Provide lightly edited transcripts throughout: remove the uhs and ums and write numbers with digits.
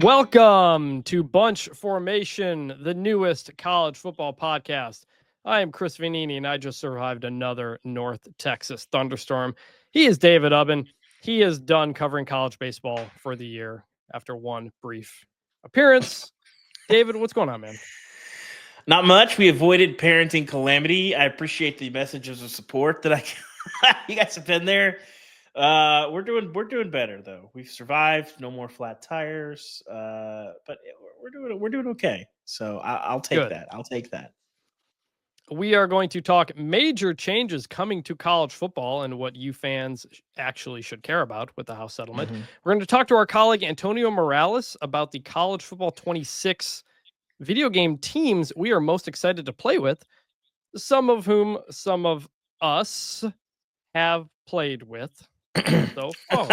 Welcome to Bunch Formation, the newest college football podcast. I am Chris Vanini, and I just survived another North Texas thunderstorm. He is David Ubben. He is done covering college baseball for the year after one brief appearance. David, what's going on, man? Not much. We avoided parenting calamity. I appreciate the messages of support that you guys have been there. We're doing better though. We've survived. No more flat tires. But we're doing okay. So I'll take Good. that. I'll take that. We are going to talk major changes coming to college football and what you fans actually should care about with the House settlement. We're going to talk to our colleague Antonio Morales about the College Football 26 video game teams we are most excited to play with, some of whom some of us have played with so far.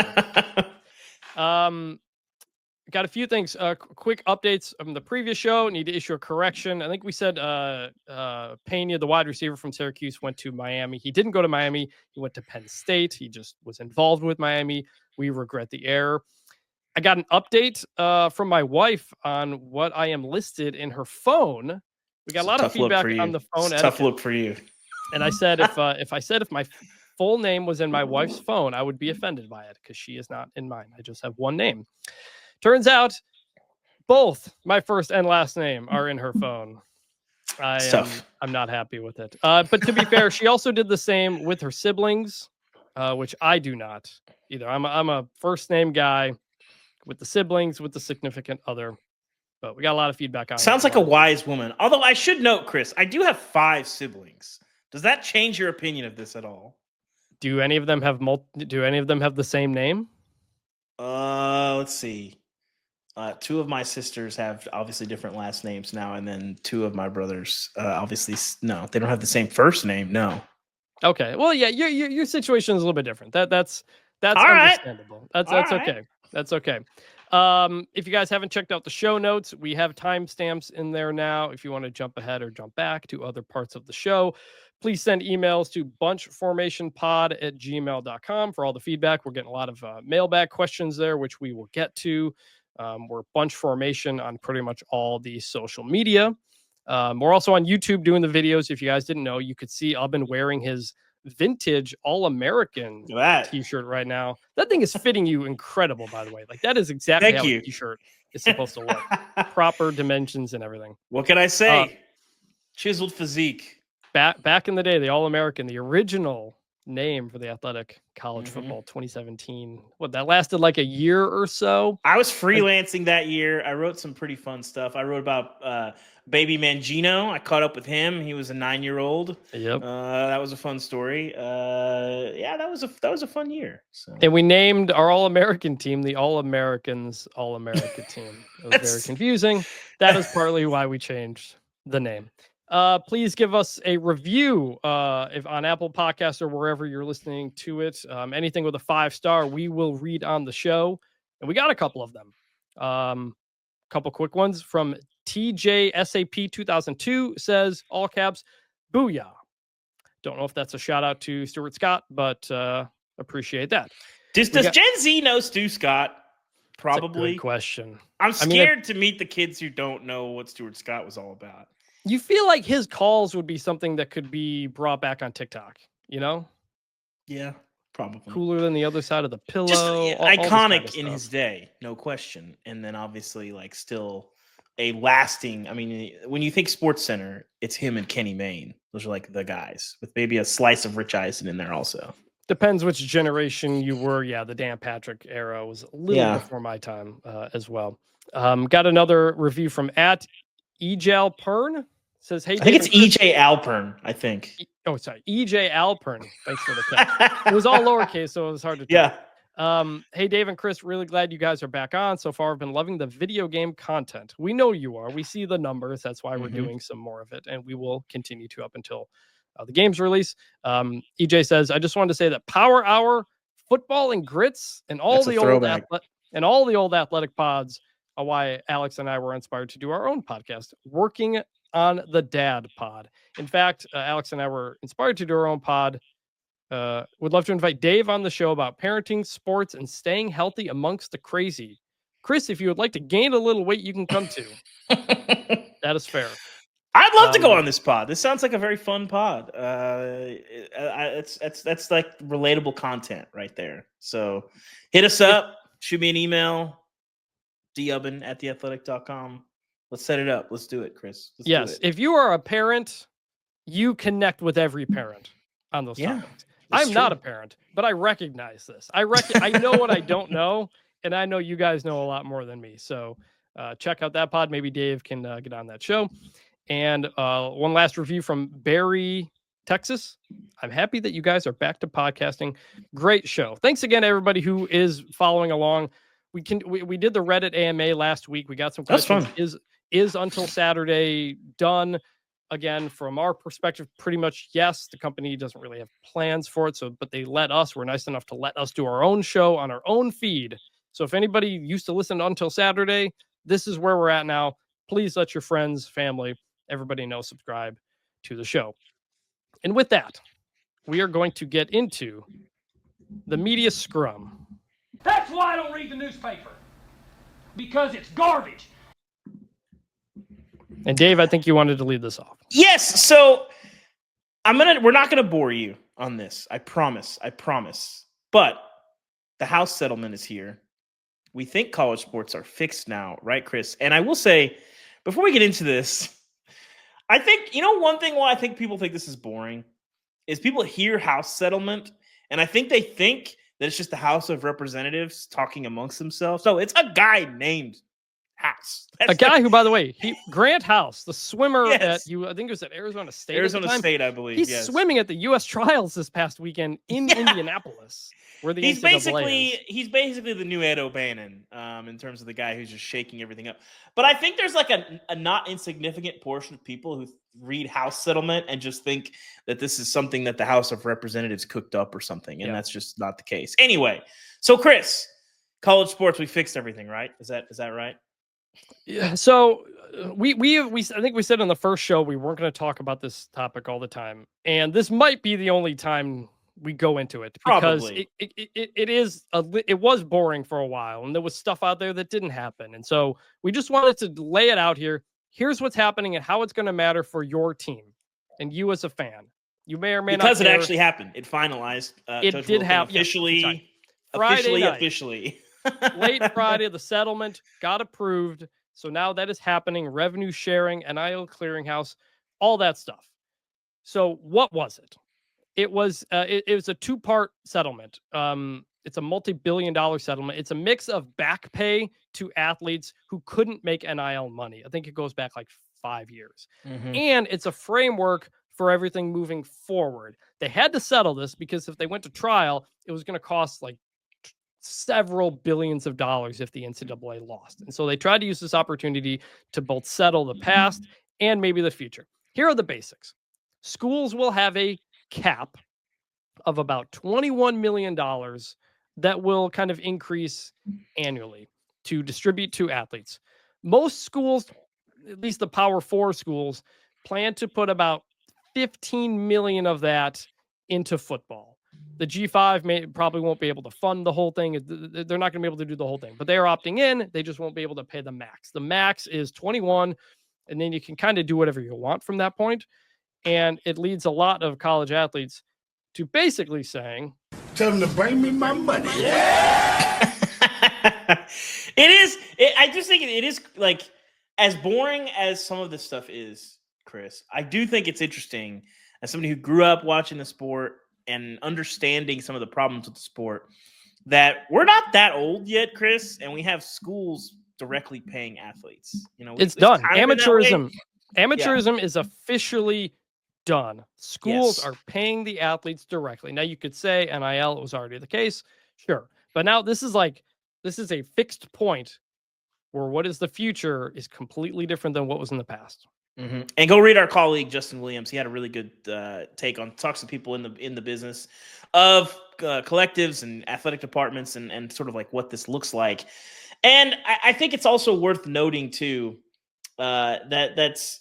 Got a few things, quick updates from the previous show. Need to issue a correction. I think we said Pena, the wide receiver from Syracuse, went to Miami. He didn't go to Miami. He went to Penn State. He just was involved with Miami. We regret the error. I got an update from my wife on what I am listed in her phone. We got a lot of feedback on the phone. Tough look for you. And I said if my full name was in my wife's phone, I would be offended by it because she is not in mine. I just have one name. Turns out both my first and last name are in her phone. I'm not happy with it. But to be fair, she also did the same with her siblings, which I do not either. I'm a first name guy with the siblings, with the significant other. But we got a lot of feedback on it. Sounds like a wise woman. Although I should note, Chris, I do have 5 siblings. Does that change your opinion of this at all? Do any of them have the same name? Let's see. 2 of my sisters have obviously different last names now, and then 2 of my brothers obviously no, they don't have the same first name. No. Okay. Well, yeah, your situation is a little bit different. That's all understandable. Right. That's okay. Right. That's okay. If you guys haven't checked out the show notes, we have timestamps in there now. If you want to jump ahead or jump back to other parts of the show, please send emails to bunchformationpod@gmail.com for all the feedback. We're getting a lot of mailbag questions there, which we will get to. We're Bunch Formation on pretty much all the social media. We're also on YouTube doing the videos. If you guys didn't know, you could see Ubben wearing his vintage All-American t-shirt right now. That thing is fitting you incredible, by the way. Like, that is exactly how a t-shirt is supposed to look. Proper dimensions and everything. What can I say? Chiseled physique. Back in the day, the All-American, the original name for the Athletic College Football 2017. What, that lasted like a year or so? I was freelancing that year. I wrote some pretty fun stuff. I wrote about Baby Mangino. I caught up with him. He was a 9-year-old. Yep. That was a fun story. Yeah, that was a fun year. So. And we named our All-American team the All-Americans All-America team. It was very confusing. That is partly why we changed the name. Please give us a review if on Apple Podcasts or wherever you're listening to it. Anything with a 5-star, we will read on the show. And we got a couple of them. Couple quick ones from TJSAP 2002 says, all caps, booyah. Don't know if that's a shout out to Stuart Scott, but appreciate that. Does Gen Z know Stu Scott? Probably. That's a good question. I'm scared to meet the kids who don't know what Stuart Scott was all about. You feel like his calls would be something that could be brought back on TikTok, you know? Yeah, probably. Cooler than the other side of the pillow. Just iconic all kind of in his day, no question. And then obviously like still a lasting, I mean, when you think Sports Center, it's him and Kenny Mayne. Those are like the guys with maybe a slice of Rich Eisen in there also. Depends which generation you were. Yeah, the Dan Patrick era was a little before my time as well. Got another review from @EJ Pern. Says, hey, I think it's EJ Alpern, I think. Sorry. EJ Alpern. Thanks for the catch. It was all lowercase, so it was hard to tell. Yeah. Hey, Dave and Chris, really glad you guys are back on. So far, I've been loving the video game content. We know you are. We see the numbers. That's why we're doing some more of it, and we will continue to up until the game's release. EJ says, I just wanted to say that Power Hour, Football and Grits, and all the old athletic pods are why Alex and I were inspired to do our own podcast, Working on the Dad Pod. In fact, Alex and I were inspired to do our own pod. Would love to invite Dave on the show about parenting, sports, and staying healthy amongst the crazy. Chris, if you would like to gain a little weight, you can come too. That is fair. I'd love to go on this pod. This sounds like a very fun pod. That's like relatable content right there. So hit us up, shoot me an email, dubin@theathletic.com. Let's set it up. Let's do it, Chris. Let's do it. If you are a parent, you connect with every parent on those topics. I'm not a parent, but I recognize this. I know what I don't know, and I know you guys know a lot more than me. So check out that pod. Maybe Dave can get on that show. And one last review from Barry, Texas. I'm happy that you guys are back to podcasting. Great show. Thanks again, everybody who is following along. We did the Reddit AMA last week. We got some questions. That's fun. Is Until Saturday done? Again, from our perspective, pretty much yes. The company doesn't really have plans for it, but they we're nice enough to let us do our own show on our own feed. So if anybody used to listen to Until Saturday, this is where we're at now. Please let your friends, family, everybody know, subscribe to the show. And with that, we are going to get into the media scrum. That's why I don't read the newspaper, because it's garbage. And Dave, I think you wanted to lead this off. Yes. So we're not gonna bore you on this. I promise. But the House settlement is here. We think college sports are fixed now, right, Chris? And I will say, before we get into this, I think, one thing why I think people think this is boring is people hear House settlement, and I think they think that it's just the House of Representatives talking amongst themselves. So it's a guy named House. That's a guy who, by the way, Grant House, the swimmer Yes. at I think it was at Arizona State. Arizona State, I believe. He's swimming at the U.S. trials this past weekend in Indianapolis, where the he's NCAA is. He's basically the new Ed O'Bannon in terms of the guy who's just shaking everything up. But I think there's like a not insignificant portion of people who read House settlement and just think that this is something that the House of Representatives cooked up or something, and that's just not the case. Anyway, so Chris, college sports, we fixed everything, right? Is that right? Yeah. So we I think we said on the first show we weren't going to talk about this topic all the time, and this might be the only time we go into it because it was boring for a while, and there was stuff out there that didn't happen, and so we just wanted to lay it out here. Here's what's happening and how it's going to matter for your team and you as a fan. You may or may not because it actually happened. It finalized. It did happen officially. Late Friday, the settlement got approved. So now that is happening. Revenue sharing, NIL clearinghouse, all that stuff. So what was it? It was a two-part settlement. It's a multi-billion-dollar settlement. It's a mix of back pay to athletes who couldn't make NIL money. I think it goes back like 5 years. Mm-hmm. And it's a framework for everything moving forward. They had to settle this because if they went to trial, it was going to cost like several billions of dollars if the NCAA lost. And so they tried to use this opportunity to both settle the past and maybe the future. Here are the basics. Schools will have a cap of about $21 million that will kind of increase annually to distribute to athletes. Most schools, at least the Power 4 schools, plan to put about 15 million of that into football. The G5 probably won't be able to fund the whole thing. They're not going to be able to do the whole thing, but they are opting in. They just won't be able to pay the max. The max is 21, and then you can kind of do whatever you want from that point. And it leads a lot of college athletes to basically saying, "Tell them to bring me my money." Yeah. I just think it is like, as boring as some of this stuff is, Chris, I do think it's interesting as somebody who grew up watching the sport and understanding some of the problems with the sport, that we're not that old yet, Chris, and we have schools directly paying athletes. It's done. Amateurism is officially done. Schools are paying the athletes directly. Now you could say NIL, it was already the case. Sure. But now this is a fixed point where what is the future is completely different than what was in the past. Mm-hmm. And go read our colleague Justin Williams. He had a really good take on, talks to people in the business of collectives and athletic departments and sort of like what this looks like. And I think it's also worth noting too that's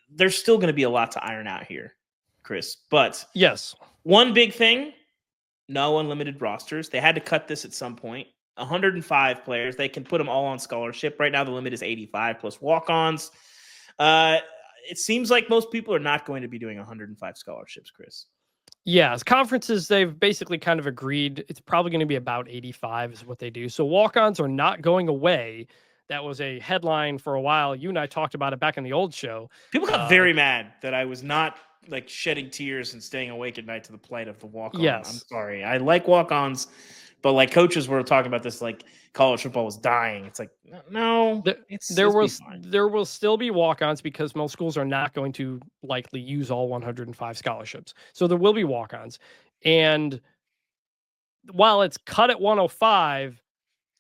there's still going to be a lot to iron out here, Chris. But yes, one big thing: no unlimited rosters. They had to cut this at some point. 105 players. They can put them all on scholarship. Right now, the limit is 85 plus walk-ons. It seems like most people are not going to be doing 105 scholarships, Chris. Yes, conferences, they've basically kind of agreed it's probably going to be about 85 is what they do. So walk-ons are not going away. That was a headline for a while. You and I talked about it back in the old show. People got very mad that I was not like shedding tears and staying awake at night to the plight of the walk-on. Yes. I'm sorry. I like walk-ons, but like coaches were talking about this, like college football was dying. It's like, no, there will still be walk-ons because most schools are not going to likely use all 105 scholarships. So there will be walk-ons. And while it's cut at 105,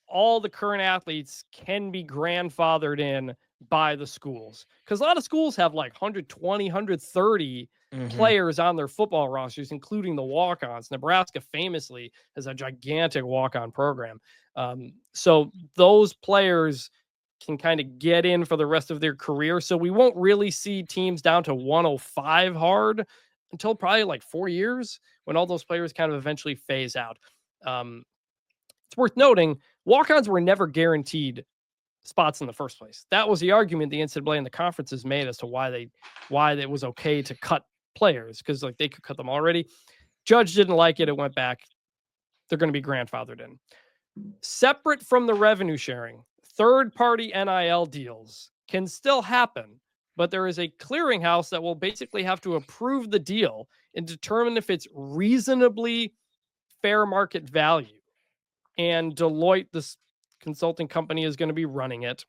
all the current athletes can be grandfathered in by the schools. Because a lot of schools have like 120, 130 players on their football rosters, including the walk-ons. Nebraska famously has a gigantic walk-on program. So those players can kind of get in for the rest of their career. So we won't really see teams down to 105 hard until probably like 4 years when all those players kind of eventually phase out. It's worth noting, walk-ons were never guaranteed spots in the first place. That was the argument the NCAA and the conferences made as to why it was okay to cut players, because like they could cut them already. Judge didn't like it. It went back. They're going to be grandfathered in. Separate from the revenue sharing, third-party NIL deals can still happen, but there is a clearinghouse that will basically have to approve the deal and determine if it's reasonably fair market value. And Deloitte, this consulting company, is going to be running it.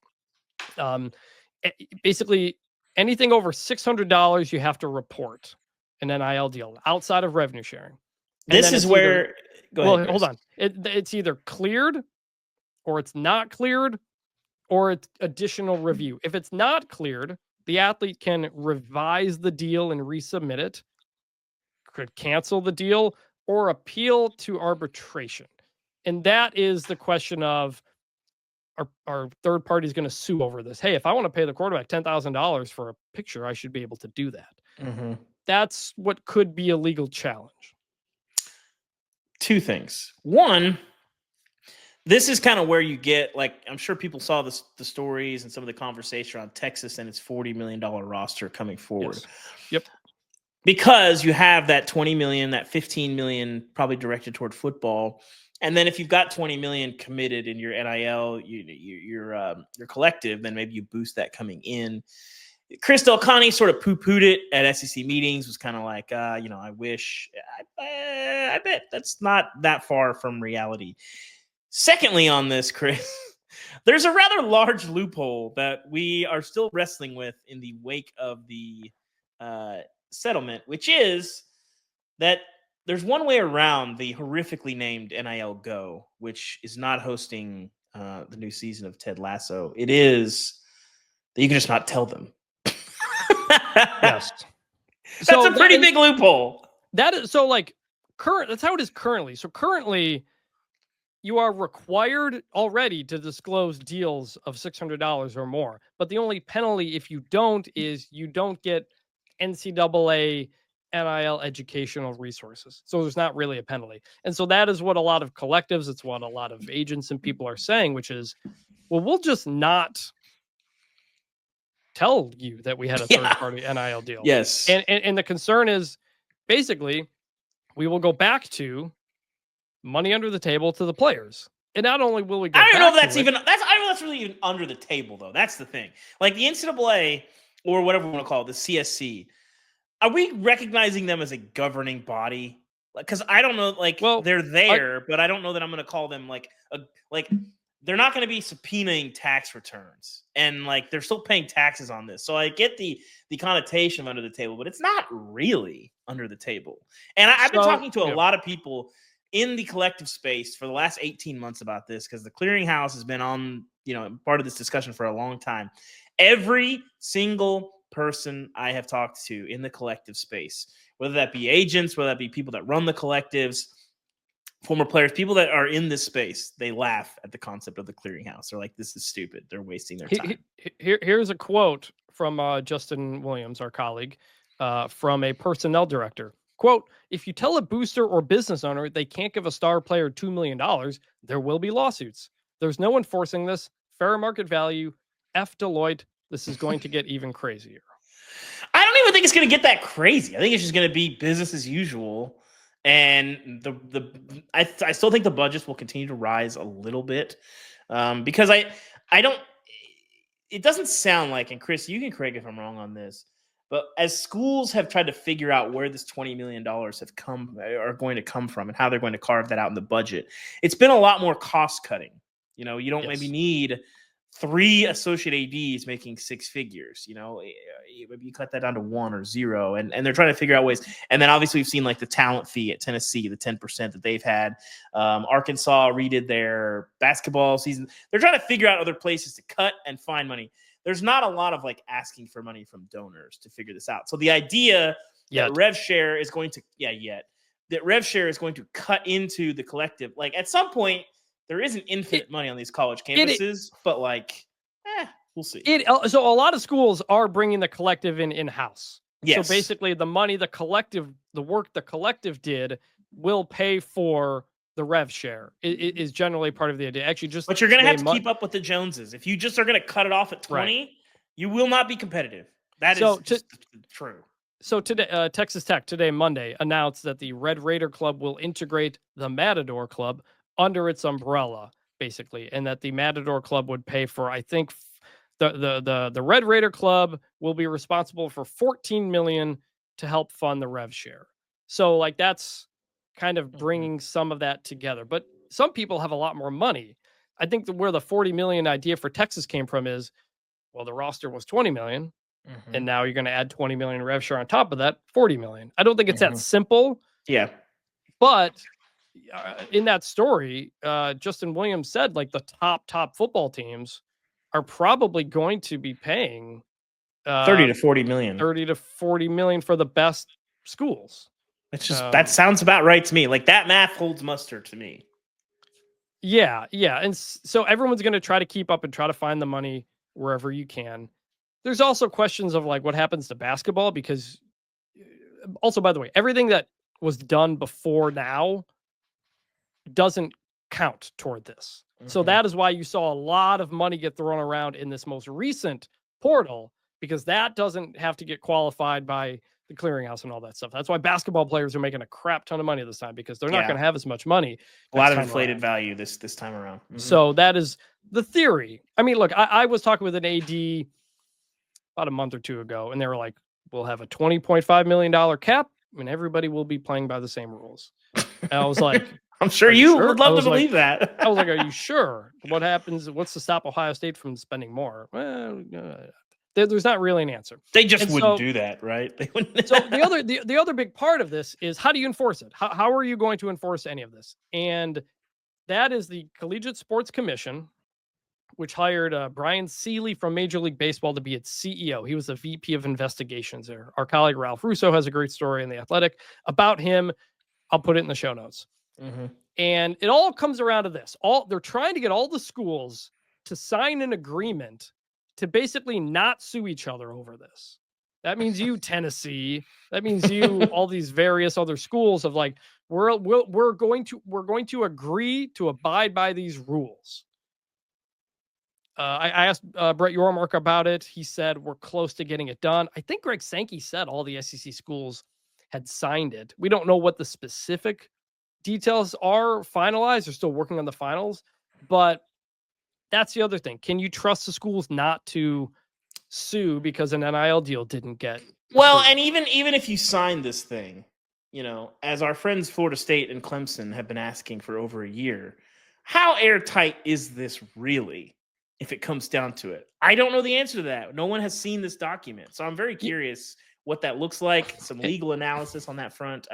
Basically, anything over $600, you have to report an NIL deal outside of revenue sharing. This is where. Go ahead, hold on. It's either cleared, or it's not cleared, or it's additional review. If it's not cleared, the athlete can revise the deal and resubmit it, could cancel the deal, or appeal to arbitration. And that is the question of, are third parties going to sue over this? Hey, if I want to pay the quarterback $10,000 for a picture, I should be able to do that. That's what could be a legal challenge. Two things. One, this is kind of where you get, like, I'm sure people saw the stories and some of the conversation around Texas and its $40 million roster coming forward. Yes. Yep. Because you have that 20 million, that 15 million probably directed toward football. And then if you've got 20 million committed in your NIL, your collective, then maybe you boost that coming in. Chris Del Conte sort of poo-pooed it at SEC meetings, was kind of like, I wish. I bet that's not that far from reality. Secondly, on this, Chris, there's a rather large loophole that we are still wrestling with in the wake of the settlement, which is that there's one way around the horrifically named NIL Go, which is not hosting the new season of Ted Lasso. It is that you can just not tell them. Yes. That's a pretty big loophole. That is so like current. That's how it is currently. So currently, you are required already to disclose deals of $600 or more. But the only penalty if you don't is you don't get NCAA NIL educational resources. So there's not really a penalty. And so that is what a lot of collectives, it's what a lot of agents and people are saying, which is, well, we'll just not tell you that we had a third-party NIL deal. Yes. And the concern is basically we will go back to money under the table to the players. And not only will we go I don't know if that's I don't know if that's really even under the table, though. That's the thing. Like the NCAA or whatever we want to call it, the CSC, are we recognizing them as a governing body? Because I don't know, like, well, they're there, but I don't know that I'm going to call them like they're not going to be subpoenaing tax returns, and like they're still paying taxes on this. So I get the connotation of under the table, but it's not really under the table. And I've been talking to a lot of people in the collective space for the last 18 months about this, because the clearinghouse has been on, part of this discussion for a long time. Every single person I have talked to in the collective space, whether that be agents, whether that be people that run the collectives, former players, people that are in this space, they laugh at the concept of the clearinghouse. They're like, this is stupid. They're wasting their time. Here's a quote from Justin Williams, our colleague, from a personnel director. Quote, if you tell a booster or business owner they can't give a star player $2 million, there will be lawsuits. There's no enforcing this. Fair market value. F Deloitte. This is going to get even crazier. I don't even think it's going to get that crazy. I think it's just going to be business as usual. And I still think the budgets will continue to rise a little bit because I don't. It doesn't sound like, and Chris, you can correct if I'm wrong on this, but as schools have tried to figure out where this $20 million are going to come from and how they're going to carve that out in the budget, it's been a lot more cost cutting. You know, you don't maybe need 3 associate ADs making 6 figures. You know, maybe you cut that down to 1 or 0, and they're trying to figure out ways. And then obviously we've seen like the talent fee at Tennessee, the 10% that they've had. Arkansas redid their basketball season. They're trying to figure out other places to cut and find money. There's not a lot of like asking for money from donors to figure this out. So the idea that rev share is going to that rev share is going to cut into the collective. Like at some point, there isn't infinite money on these college campuses, but like, we'll see. So a lot of schools are bringing the collective in-house. Yes. So basically the money, the work the collective did will pay for the rev share. It is generally part of the idea. Actually, but you're going to have to keep up with the Joneses. If you just are going to cut it off at 20, you will not be competitive. That is just true. So today, Texas Tech today, Monday, announced that the Red Raider Club will integrate the Matador Club under its umbrella, basically, and that the Matador Club would pay for, I think, the Red Raider Club will be responsible for $14 million to help fund the rev share. So, like, that's kind of bringing some of that together. But some people have a lot more money. I think where the $40 million idea for Texas came from is, well, the roster was $20 million, and now you're going to add $20 million rev share on top of that, $40 million. I don't think it's that simple. Yeah, but in that story, Justin Williams said like the top football teams are probably going to be paying 30 to 40 million. 30 to 40 million for the best schools. It's just that sounds about right to me. Like that math holds muster to me. Yeah. And so everyone's going to try to keep up and try to find the money wherever you can. There's also questions of like what happens to basketball, because also, by the way, everything that was done before now doesn't count toward this. So that is why you saw a lot of money get thrown around in this most recent portal, because that doesn't have to get qualified by the clearinghouse and all that stuff. That's why basketball players are making a crap ton of money this time, because they're not going to have as much money. A lot of inflated value this time around. So that is the theory. I mean, look, I was talking with an AD about a month or two ago, and they were like, we'll have a $20.5 million cap, and everybody will be playing by the same rules. And I was like, I'm sure you would love to believe that. I was like, are you sure? What happens? What's to stop Ohio State from spending more? Well, there's not really an answer. They just wouldn't do that, right? They wouldn't. So the other big part of this is, how do you enforce it? How are you going to enforce any of this? And that is the Collegiate Sports Commission, which hired Brian Seeley from Major League Baseball to be its CEO. He was the VP of investigations there. Our colleague Ralph Russo has a great story in The Athletic about him. I'll put it in the show notes. And it all comes around to this. They're trying to get all the schools to sign an agreement to basically not sue each other over this. That means you, Tennessee. That means you, all these various other schools of like, we're going to agree to abide by these rules. I asked Brett Yormark about it. He said we're close to getting it done. I think Greg Sankey said all the SEC schools had signed it. We don't know what the specific details are finalized. They're still working on the finals, but that's the other thing. Can you trust the schools not to sue because an NIL deal didn't get well? And even if you sign this thing, you know, as our friends Florida State and Clemson have been asking for over a year, how airtight is this really? If it comes down to it, I don't know the answer to that. No one has seen this document, so I'm very curious what that looks like. Some legal analysis on that front.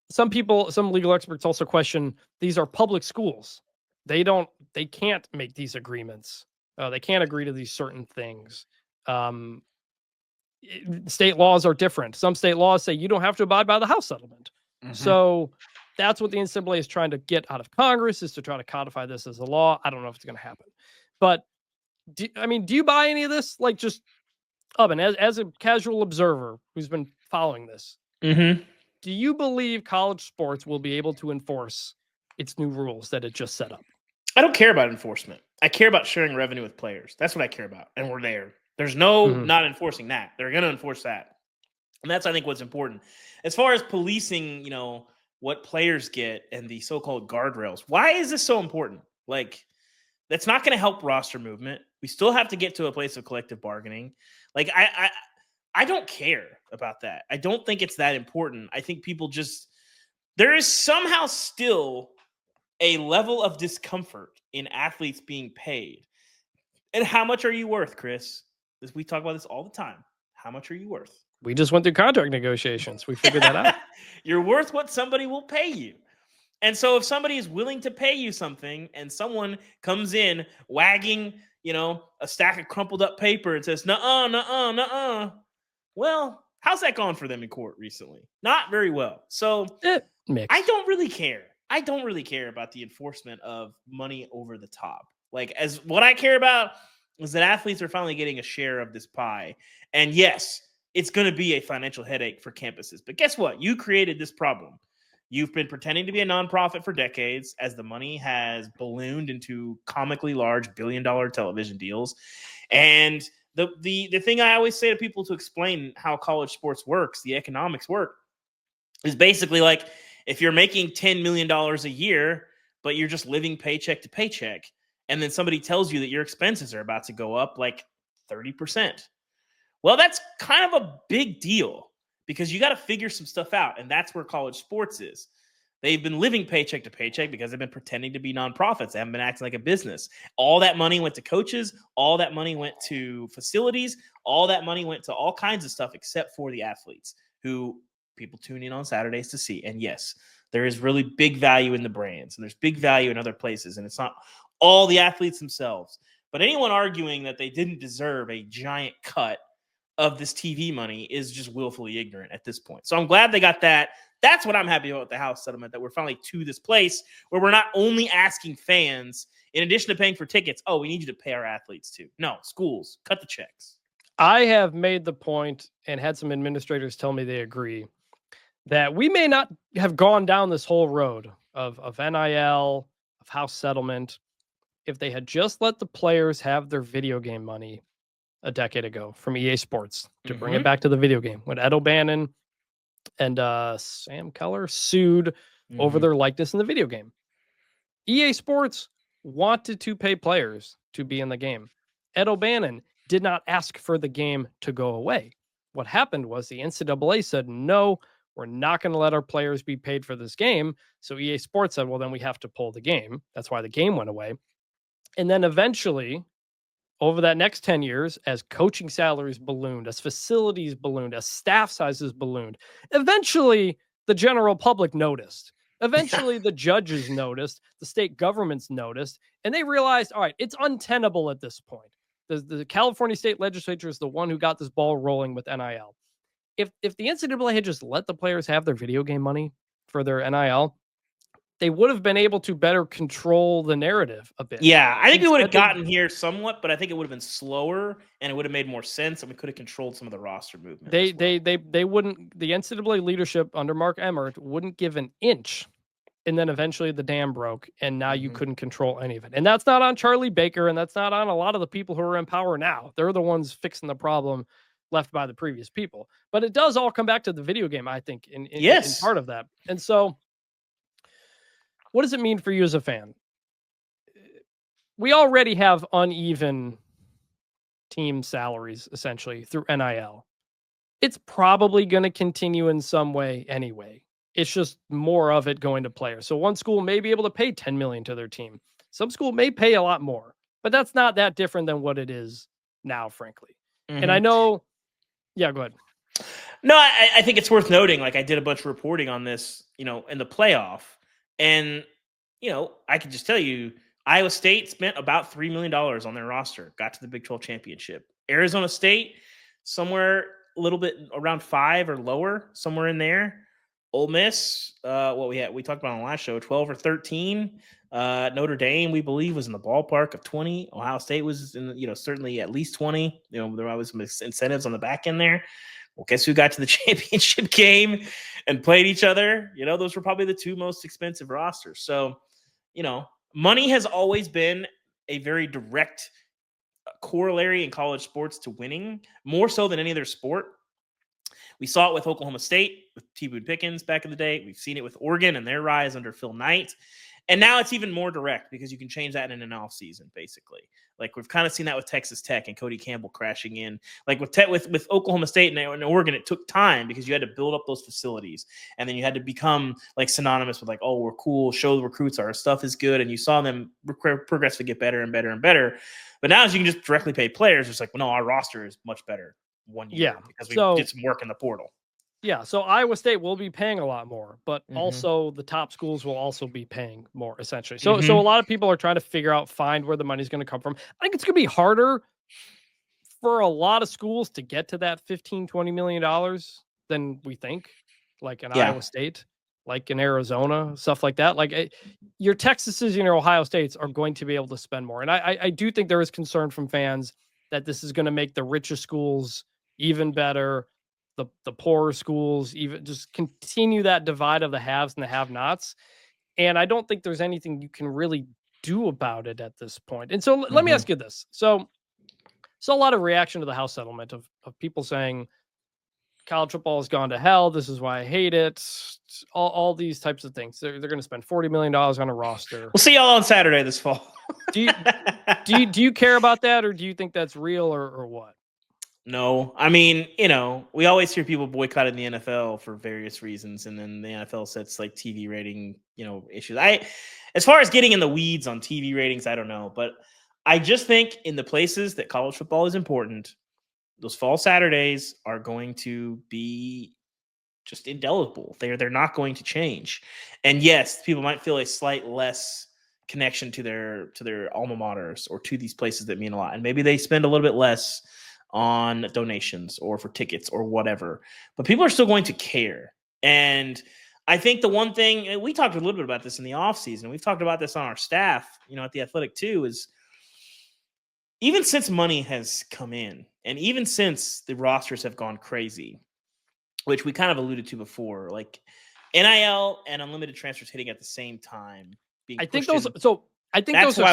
Some people, some legal experts also question these are public schools. They can't make these agreements. They can't agree to these certain things. State laws are different. Some state laws say you don't have to abide by the House settlement. So that's what the NCAA is trying to get out of Congress, is to try to codify this as a law. I don't know if it's going to happen, but do you buy any of this? Like, just as a casual observer who's been following this, Mm-hmm. Do you believe college sports will be able to enforce its new rules that it just set up? I don't care about enforcement. I care about sharing revenue with players. That's what I care about. And we're there. There's no not enforcing that. They're going to enforce that. And that's, I think, what's important. As far as policing, what players get and the so-called guardrails, why is this so important? Like, that's not going to help roster movement. We still have to get to a place of collective bargaining. Like, I don't care about that. I don't think it's that important. I think people there is somehow still a level of discomfort in athletes being paid. And how much are you worth, Chris? We talk about this all the time. How much are you worth? We just went through contract negotiations. We figured that out. You're worth what somebody will pay you. And so if somebody is willing to pay you something and someone comes in wagging, a stack of crumpled up paper and says, nuh-uh, nuh-uh, nuh-uh. Well, how's that gone for them in court recently? Not very well. So Mixed. I don't really care. I don't really care about the enforcement of money over the top. Like, as what I care about is that athletes are finally getting a share of this pie. And yes, it's going to be a financial headache for campuses. But guess what? You created this problem. You've been pretending to be a nonprofit for decades as the money has ballooned into comically large billion-dollar television deals. And the thing I always say to people to explain how college sports works, the economics work, is basically like, if you're making $10 million a year, but you're just living paycheck to paycheck, and then somebody tells you that your expenses are about to go up like 30%. Well, that's kind of a big deal because you got to figure some stuff out. And that's where college sports is. They've been living paycheck to paycheck because they've been pretending to be nonprofits. They haven't been acting like a business. All that money went to coaches. All that money went to facilities. All that money went to all kinds of stuff except for the athletes who people tune in on Saturdays to see. And yes, there is really big value in the brands and there's big value in other places. And it's not all the athletes themselves. But anyone arguing that they didn't deserve a giant cut of this TV money is just willfully ignorant at this point. So I'm glad they got that. That's what I'm happy about with the House settlement, that we're finally to this place where we're not only asking fans, in addition to paying for tickets, oh, we need you to pay our athletes too. No, schools, cut the checks. I have made the point and had some administrators tell me they agree that we may not have gone down this whole road of NIL, of House settlement, if they had just let the players have their video game money a decade ago from EA Sports to bring it back to the video game, when Ed O'Bannon and Sam Keller sued over their likeness in the video game. EA Sports wanted to pay players to be in the game. Ed O'Bannon did not ask for the game to go away. What happened was the NCAA said, no, we're not going to let our players be paid for this game. So EA Sports said, well, then we have to pull the game. That's why the game went away. And then eventually, over that next 10 years, as coaching salaries ballooned, as facilities ballooned, as staff sizes ballooned, eventually the general public noticed. Eventually the judges noticed, the state governments noticed, and they realized, all right, it's untenable at this point. The California state legislature is the one who got this ball rolling with NIL. If the NCAA had just let the players have their video game money for their NIL, they would have been able to better control the narrative a bit. Yeah, I think we would have gotten here somewhat, but I think it would have been slower and it would have made more sense, and we could have controlled some of the roster movement. They wouldn't. The NCAA leadership under Mark Emmert wouldn't give an inch, and then eventually the dam broke, and now you couldn't control any of it. And that's not on Charlie Baker, and that's not on a lot of the people who are in power now. They're the ones fixing the problem left by the previous people. But it does all come back to the video game, I think, in part of that. And so, what does it mean for you as a fan? We already have uneven team salaries, essentially, through NIL. It's probably going to continue in some way anyway. It's just more of it going to players. So one school may be able to pay $10 million to their team. Some school may pay a lot more, but that's not that different than what it is now, frankly. And I know, yeah, go ahead. No, I think it's worth noting, like I did a bunch of reporting on this, in the playoff. And, I can just tell you, Iowa State spent about $3 million on their roster, got to the Big 12 championship. Arizona State, somewhere a little bit around 5 or lower, somewhere in there. Ole Miss, we talked about on the last show, 12 or 13. Notre Dame, we believe, was in the ballpark of 20. Ohio State was in, certainly at least 20. There was some incentives on the back end there. Well, guess who got to the championship game and played each other? Those were probably the two most expensive rosters. So, money has always been a very direct corollary in college sports to winning, more so than any other sport. We saw it with Oklahoma State, with T. Boone Pickens back in the day. We've seen it with Oregon and their rise under Phil Knight. And now it's even more direct because you can change that in an offseason, basically. Like we've kind of seen that with Texas Tech and Cody Campbell crashing in. Like with Oklahoma State and Oregon, it took time because you had to build up those facilities. And then you had to become like synonymous with like, oh, we're cool, show the recruits our stuff is good. And you saw them progressively get better and better and better. But now as you can just directly pay players, it's like, well, no, our roster is much better 1 year because we did some work in the portal. Yeah, so Iowa State will be paying a lot more, but also the top schools will also be paying more, essentially. So a lot of people are trying to find where the money's going to come from. I think it's going to be harder for a lot of schools to get to that $15-20 million than we think, like in Iowa State, like in Arizona, stuff like that. Like your Texases and your Ohio States are going to be able to spend more. And I do think there is concern from fans that this is going to make the richest schools even better, the poorer schools even just continue that divide of the haves and the have-nots. And I don't think there's anything you can really do about it at this point. And so let me ask you this. So a lot of reaction to the House settlement of people saying college football has gone to hell. This is why I hate it. All these types of things. They're going to spend $40 million on a roster. We'll see y'all on Saturday this fall. do you care about that, or do you think that's real, or what? No, I mean, we always hear people boycotting the NFL for various reasons, and then the NFL sets like TV rating, issues. As far as getting in the weeds on TV ratings, I don't know, but I just think in the places that college football is important, those fall Saturdays are going to be just indelible. They're not going to change. And yes, people might feel a slight less connection to their alma maters or to these places that mean a lot, and maybe they spend a little bit less on donations or for tickets or whatever, but people are still going to care. And I think the one thing, we talked a little bit about this in the offseason, we've talked about this on our staff, at the Athletic too, is even since money has come in and even since the rosters have gone crazy, which we kind of alluded to before, like NIL and unlimited transfers hitting at the same time. I think those are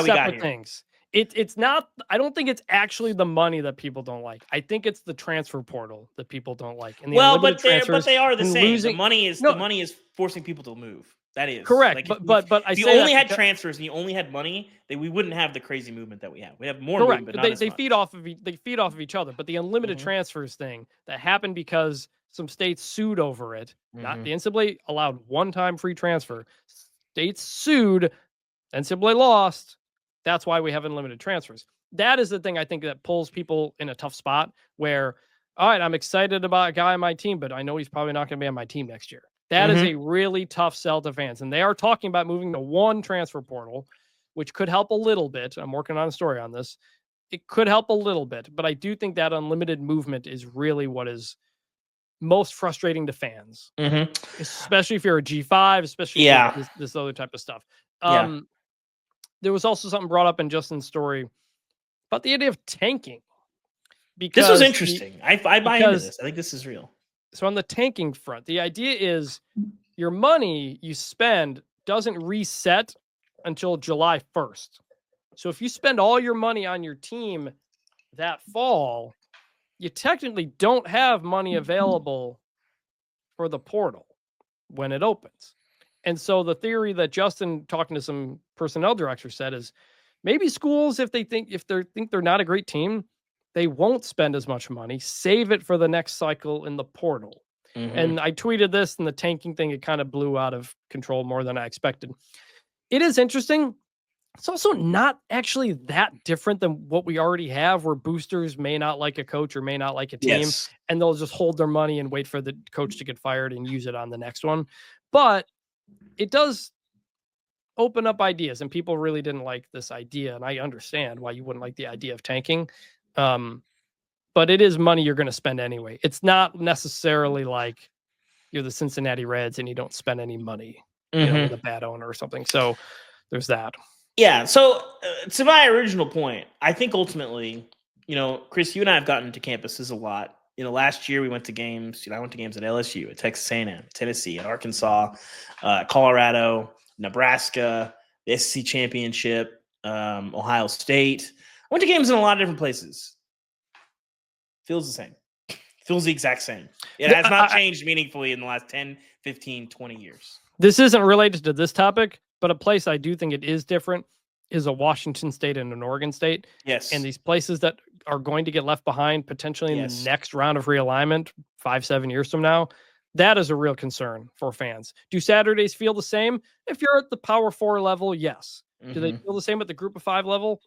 separate things. It's not. I don't think it's actually the money that people don't like. I think it's the transfer portal that people don't like. And but they are the same. The money is forcing people to move. That is correct. Like if you only had transfers and you only had money, then we wouldn't have the crazy movement that we have. We have more movement, but they feed off of each other. But the unlimited transfers thing that happened because some states sued over it. Not the NCAA allowed one-time free transfer. States sued, NCAA lost. That's why we have unlimited transfers. That is the thing I think that pulls people in a tough spot where, all right, I'm excited about a guy on my team, but I know he's probably not going to be on my team next year. That is a really tough sell to fans. And they are talking about moving to one transfer portal, which could help a little bit. I'm working on a story on this. It could help a little bit, but I do think that unlimited movement is really what is most frustrating to fans, especially if you're a G5, especially this other type of stuff. There was also something brought up in Justin's story about the idea of tanking. Because this was interesting. I buy into this. I think this is real. So on the tanking front, the idea is your money you spend doesn't reset until July 1st. So if you spend all your money on your team that fall, you technically don't have money available for the portal when it opens. And so the theory that Justin, talking to some personnel directors, said is maybe schools, if they think they're not a great team, they won't spend as much money, save it for the next cycle in the portal. And I tweeted this, and the tanking thing, it kind of blew out of control more than I expected. It is interesting. It's also not actually that different than what we already have, where boosters may not like a coach or may not like a team, and they'll just hold their money and wait for the coach to get fired and use it on the next one. But it does open up ideas, and people really didn't like this idea. And I understand why you wouldn't like the idea of tanking. But it is money you're going to spend anyway. It's not necessarily like you're the Cincinnati Reds and you don't spend any money, with a bad owner or something. So there's that. Yeah. So to my original point, I think ultimately, Chris, you and I have gotten to campuses a lot. last year we went to games. I went to games at LSU, at Texas A&M, Tennessee, at Arkansas, Colorado, Nebraska, the SEC championship, Ohio State. I went to games in a lot of different places. Feels the same. Feels the exact same. It has not changed meaningfully in the last 10, 15, 20 years. This isn't related to this topic, but a place I do think it is different is a Washington State and an Oregon State. Yes. And these places that are going to get left behind potentially in the next round of realignment 5-7 years from now, that is a real concern for fans. Do Saturdays feel the same? If you're at the Power 4 level, yes. Do they feel the same at the Group of 5 level?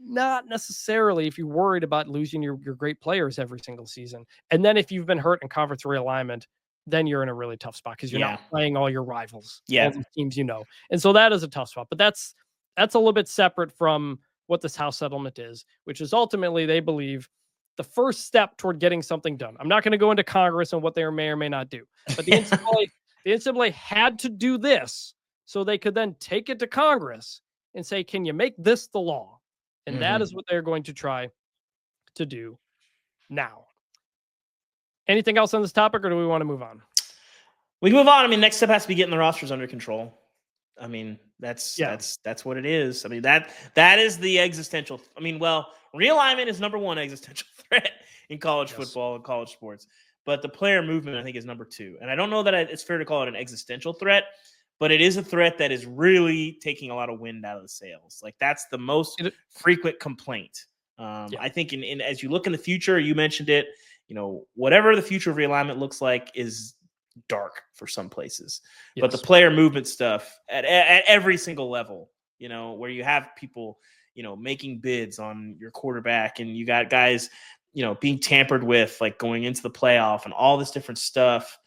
Not necessarily if you're worried about losing your great players every single season. And then if you've been hurt in conference realignment, then you're in a really tough spot because you're not playing all your rivals, all the teams you know. And so that is a tough spot. But that's a little bit separate from what this House settlement is, which is ultimately, they believe, the first step toward getting something done. I'm not going to go into Congress and what they may or may not do. But the NCAA had to do this so they could then take it to Congress and say, can you make this the law? And that is what they're going to try to do now. Anything else on this topic, or do we want to move on? We can move on. I mean, next step has to be getting the rosters under control. I mean, that's what it is. I mean, that is the existential. I mean, well, realignment is number one existential threat in college football and college sports. But the player movement, I think, is number two. And I don't know that it's fair to call it an existential threat, but it is a threat that is really taking a lot of wind out of the sails. Like, that's the most frequent complaint. I think in as you look in the future, you mentioned it, whatever the future of realignment looks like is dark for some places. But the player movement stuff at every single level, where you have people, making bids on your quarterback, and you got guys, being tampered with, like going into the playoff and all this different stuff.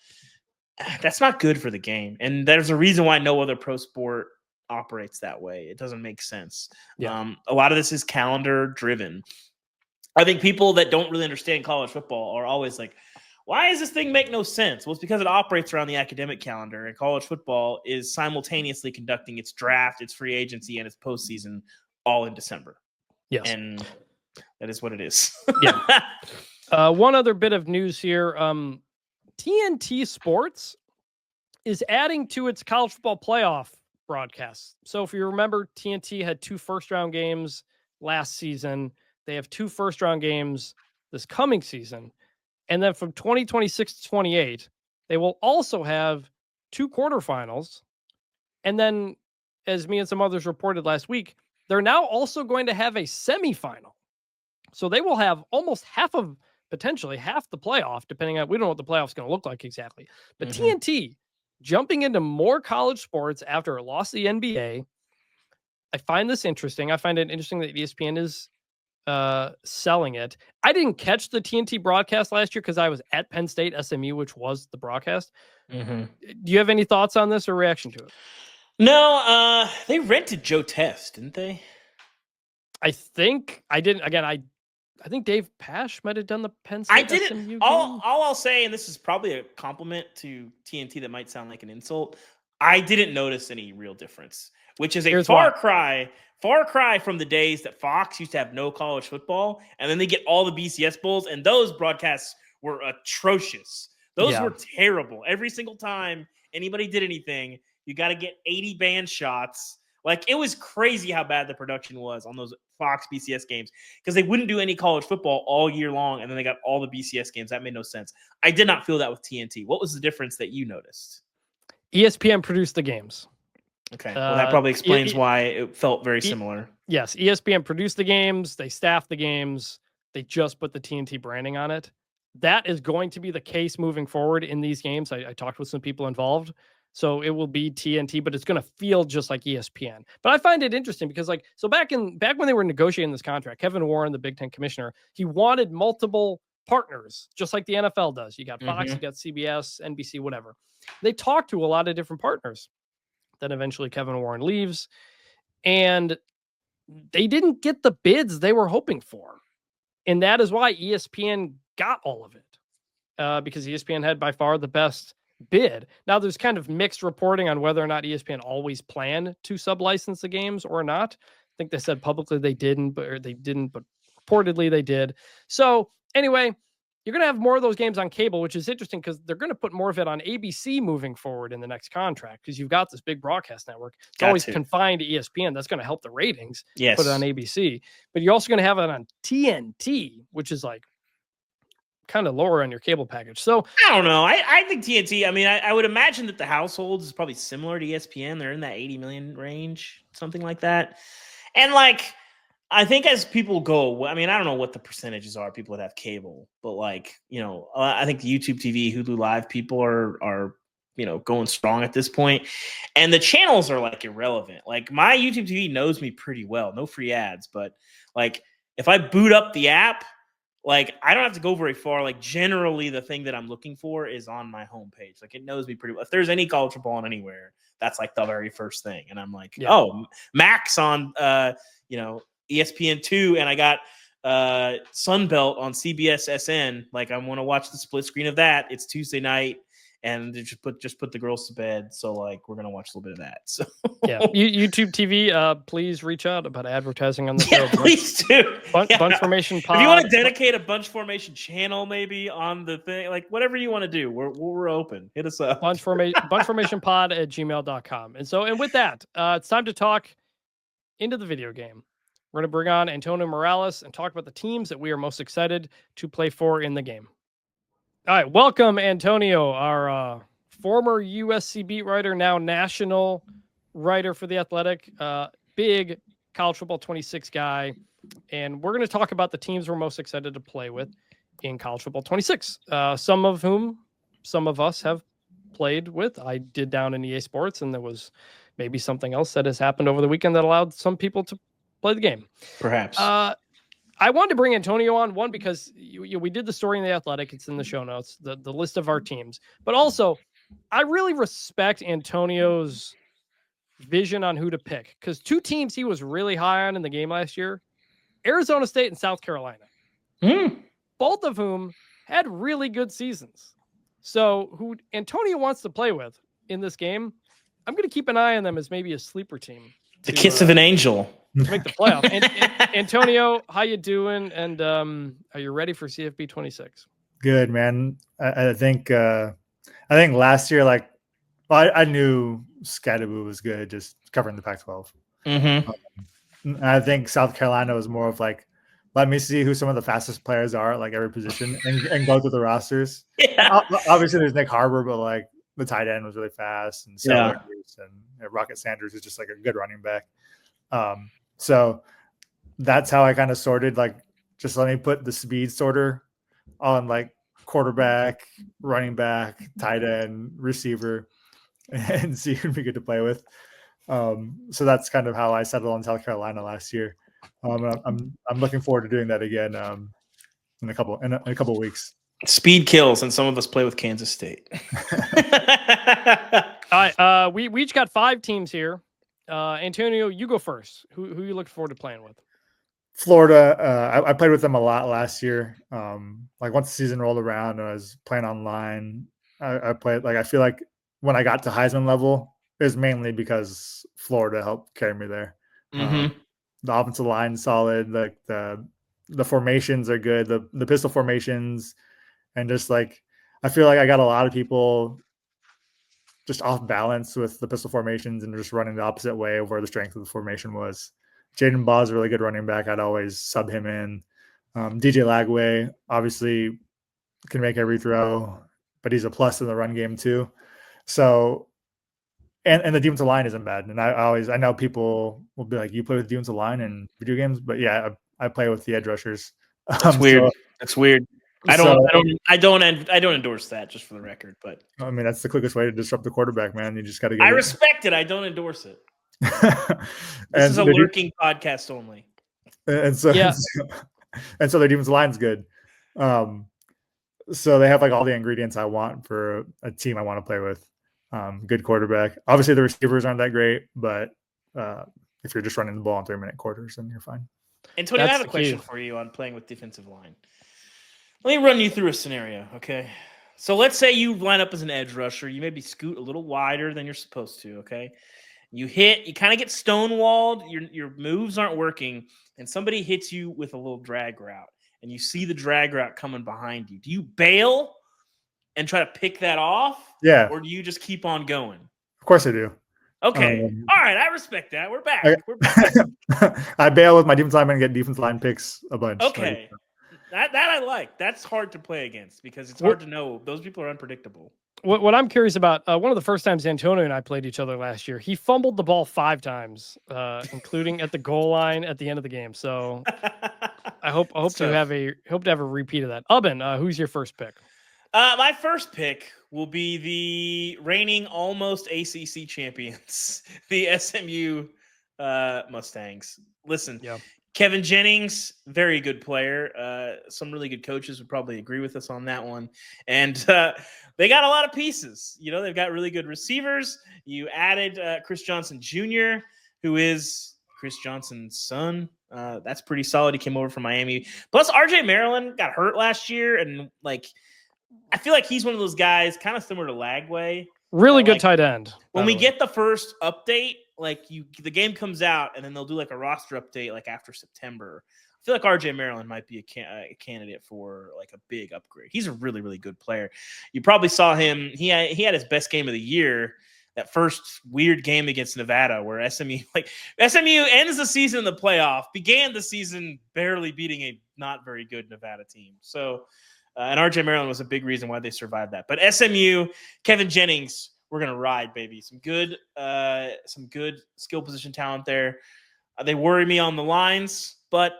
That's not good for the game. And there's a reason why no other pro sport operates that way. It doesn't make sense. A lot of this is calendar driven. I think people that don't really understand college football are always like, why does this thing make no sense? Well, it's because it operates around the academic calendar, and college football is simultaneously conducting its draft, its free agency, and its postseason all in December. Yes. And that is what it is. One other bit of news here. TNT Sports is adding to its college football playoff broadcasts. So if you remember, TNT had 2 first-round games last season. They have 2 first-round games this coming season. And then from 2026 to 28, they will also have 2 quarterfinals. And then, as me and some others reported last week, they're now also going to have a semifinal. So they will have almost potentially half the playoff, depending on, we don't know what the playoff's going to look like exactly. But TNT jumping into more college sports after it lost the NBA. I find this interesting. I find it interesting that ESPN is selling it. I didn't catch the TNT broadcast last year because I was at Penn State SMU, which was the broadcast. Do you have any thoughts on this or reaction to it? No, they rented Joe Test, didn't they? I think I didn't. Again, I think Dave Pasch might have done the Penn State. I didn't. SMU all I'll say, and this is probably a compliment to TNT that might sound like an insult, I didn't notice any real difference, which is a far cry from the days that Fox used to have no college football, and then they get all the BCS bowls, and those broadcasts were atrocious. Those were terrible. Every single time anybody did anything, you got to get 80 band shots. Like, it was crazy how bad the production was on those Fox BCS games because they wouldn't do any college football all year long, and then they got all the BCS games. That made no sense. I did not feel that with TNT. What was the difference that you noticed? ESPN produced the games. Okay. Well, that probably explains why it felt very similar. Yes. ESPN produced the games. They staffed the games. They just put the TNT branding on it. That is going to be the case moving forward in these games. I talked with some people involved. So it will be TNT, but it's going to feel just like ESPN. But I find it interesting because, back when they were negotiating this contract, Kevin Warren, the Big Ten commissioner, he wanted multiple partners, just like the NFL does. You got Fox, you got CBS, NBC, whatever. They talked to a lot of different partners. Then eventually Kevin Warren leaves, and they didn't get the bids they were hoping for. And that is why ESPN got all of it, because ESPN had by far the best bid. Now there's kind of mixed reporting on whether or not ESPN always planned to sublicense the games or not. I think they said publicly they didn't, but reportedly they did. So anyway, you're going to have more of those games on cable, which is interesting because they're going to put more of it on ABC moving forward in the next contract because you've got this big broadcast network. It's always confined to ESPN. That's going to help the ratings. Yes. Put it on ABC. But you're also going to have it on TNT, which is like kind of lower on your cable package. So I don't know. I think TNT, I mean, I would imagine that the households is probably similar to ESPN. They're in that 80 million range, something like that. And like, I think as people go, I mean, I don't know what the percentages are, people that have cable, but like, you know, I think the YouTube TV, Hulu Live people are, you know, going strong at this point. And the channels are like irrelevant. Like my YouTube TV knows me pretty well. No free ads, but like if I boot up the app, like I don't have to go very far. Like generally the thing that I'm looking for is on my homepage. Like it knows me pretty well. If there's any college football on anywhere, that's like the very first thing. And I'm like, oh, Max on, you know, ESPN2, and I got Sunbelt on CBS SN. Like I want to watch the split screen of that. It's Tuesday night, and they just put the girls to bed. So like we're gonna watch a little bit of that. So yeah, YouTube TV, please reach out about advertising on the show. Please do. Bunch Formation Pod. If you want to dedicate a Bunch Formation channel, maybe on the thing, like whatever you want to do, we're open. Hit us up. Bunch Formation Pod at gmail.com. And with that, it's time to talk into the video game. We're going to bring on Antonio Morales and talk about the teams that we are most excited to play for in the game. All right, welcome, Antonio, our former USC beat writer, now national writer for The Athletic, big college football 26 guy. And we're going to talk about the teams we're most excited to play with in college football 26, some of whom some of us have played with. I did down in EA Sports, and there was maybe something else that has happened over the weekend that allowed some people to play the game. Perhaps. I wanted to bring Antonio on, one, because we did the story in The Athletic. It's in the show notes, the list of our teams. But also, I really respect Antonio's vision on who to pick, because two teams he was really high on in the game last year, Arizona State and South Carolina, both of whom had really good seasons. So who Antonio wants to play with in this game, I'm going to keep an eye on them as maybe a sleeper team. The kiss of an angel. To make the playoff. Antonio, how you doing? And are you ready for CFB26? Good, man. I think last year, like, well, I knew Scadaboo was good, just covering the Pac-12. I think South Carolina was more of like, let me see who some of the fastest players are at like every position and go through the rosters. Yeah. Obviously, there's Nick Harbor, but like the tight end was really fast, and Sellers and Rocket Sanders is just like a good running back. So that's how I kind of sorted, like, just let me put the speed sorter on like quarterback, running back, tight end, receiver, and see who we get to play with. So that's kind of how I settled on South Carolina last year. I'm looking forward to doing that again in a couple of weeks. Speed kills, and some of us play with Kansas State. All right, we each got 5 teams here. Antonio, you go first. Who you looking forward to playing with? Florida. I played with them a lot last year. Like once the season rolled around and I was playing online, I played, like, I feel like when I got to Heisman level, it was mainly because Florida helped carry me there. The offensive line solid, like the formations are good, the pistol formations, and just like I feel like I got a lot of people just off balance with the pistol formations and just running the opposite way of where the strength of the formation was. Jaden Ball's a really good running back. I'd always sub him in. DJ Lagway obviously can make every throw, but he's a plus in the run game too. So, and the defensive line isn't bad. And I know people will be like, you play with defensive line in video games, but yeah, I play with the edge rushers. That's weird. That's weird. I don't endorse that, just for the record, but I mean, that's the quickest way to disrupt the quarterback, man. You just got to get I respect it. I don't endorse it. This is a lurking podcast only. And so, yeah. And so their defensive line's good. So they have like all the ingredients I want for a team I want to play with. Good quarterback. Obviously the receivers aren't that great, but if you're just running the ball in 3-minute quarters, then you're fine. Antonio, I have a question for you on playing with defensive line. Let me run you through a scenario, okay? So let's say you line up as an edge rusher. You maybe scoot a little wider than you're supposed to, okay? You kind of get stonewalled. Your moves aren't working, and somebody hits you with a little drag route. and you see the drag route coming behind you, do you bail and try to pick that off? Yeah. Or do you just keep on going? Of course I do. Okay. All right. I respect that. We're back. We're back. I bail with my defense lineman and get defense line picks a bunch. Okay. That I like. That's hard to play against because it's hard to know. Those people are unpredictable. What I'm curious about, one of the first times Antonio and I played each other last year, he fumbled the ball 5 times, including at the goal line at the end of the game. So I hope to have a repeat of that. Ubben, who's your first pick? My first pick will be the reigning almost ACC champions, the SMU Mustangs. Listen, Kevin Jennings, very good player. Some really good coaches would probably agree with us on that one. And they got a lot of pieces. You know, they've got really good receivers. You added Chris Johnson Jr., who is Chris Johnson's son. That's pretty solid. He came over from Miami. Plus, RJ Maryland got hurt last year. And, I feel like he's one of those guys kind of similar to Lagway. Really good tight end. When we get the first update, the game comes out and then they'll do a roster update after September. I feel like RJ Maryland might be a candidate for a big upgrade. He's a really, really good player. You probably saw him. He had his best game of the year. That first weird game against Nevada where SMU ends the season in the playoff, began the season barely beating a not very good Nevada team. So, and RJ Maryland was a big reason why they survived that. But SMU, Kevin Jennings, we're gonna ride, baby. Some good skill position talent there. They worry me on the lines, but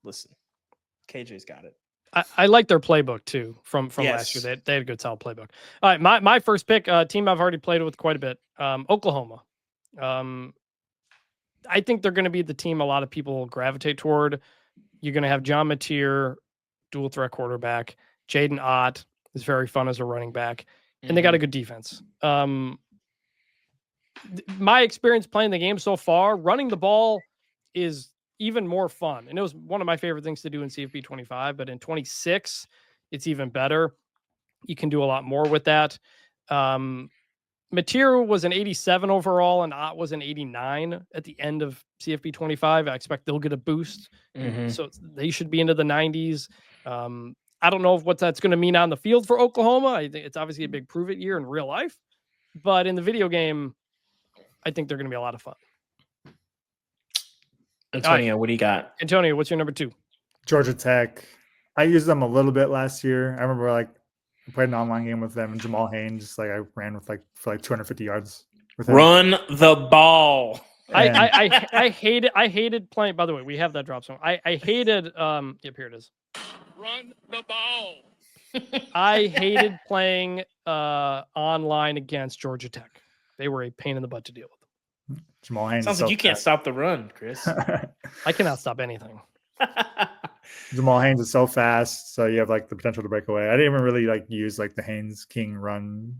listen, KJ's got it. I like their playbook too from last year. They had a good solid playbook. All right, my first pick, team I've already played with quite a bit, Oklahoma. I think they're going to be the team a lot of people gravitate toward. You're going to have John Mateer, dual threat quarterback. Jaden Ott is very fun as a running back, and they got a good defense. My experience playing the game so far, running the ball is even more fun. And it was one of my favorite things to do in CFB25, but in 26, it's even better. You can do a lot more with that. Mateer was an 87 overall and Ott was an 89 at the end of CFB25. I expect they'll get a boost. So they should be into the 90s. I don't know what that's going to mean on the field for Oklahoma. I think it's obviously a big prove it year in real life, but in the video game, I think they're going to be a lot of fun. Antonio, what do you got? Antonio, what's your number 2? Georgia Tech. I used them a little bit last year. I remember I played an online game with them and Jamal Haynes. I ran with for 250 yards with him. Run the ball. I hated playing. By the way, we have that drop song. I hated. Yep, here it is. Run the ball. I hated playing online against Georgia Tech. They were a pain in the butt to deal with. Jamal Haynes. Sounds like you can't stop the run, Chris. I cannot stop anything. Jamal Haynes is so fast, so you have the potential to break away. I didn't even really use the Haynes King run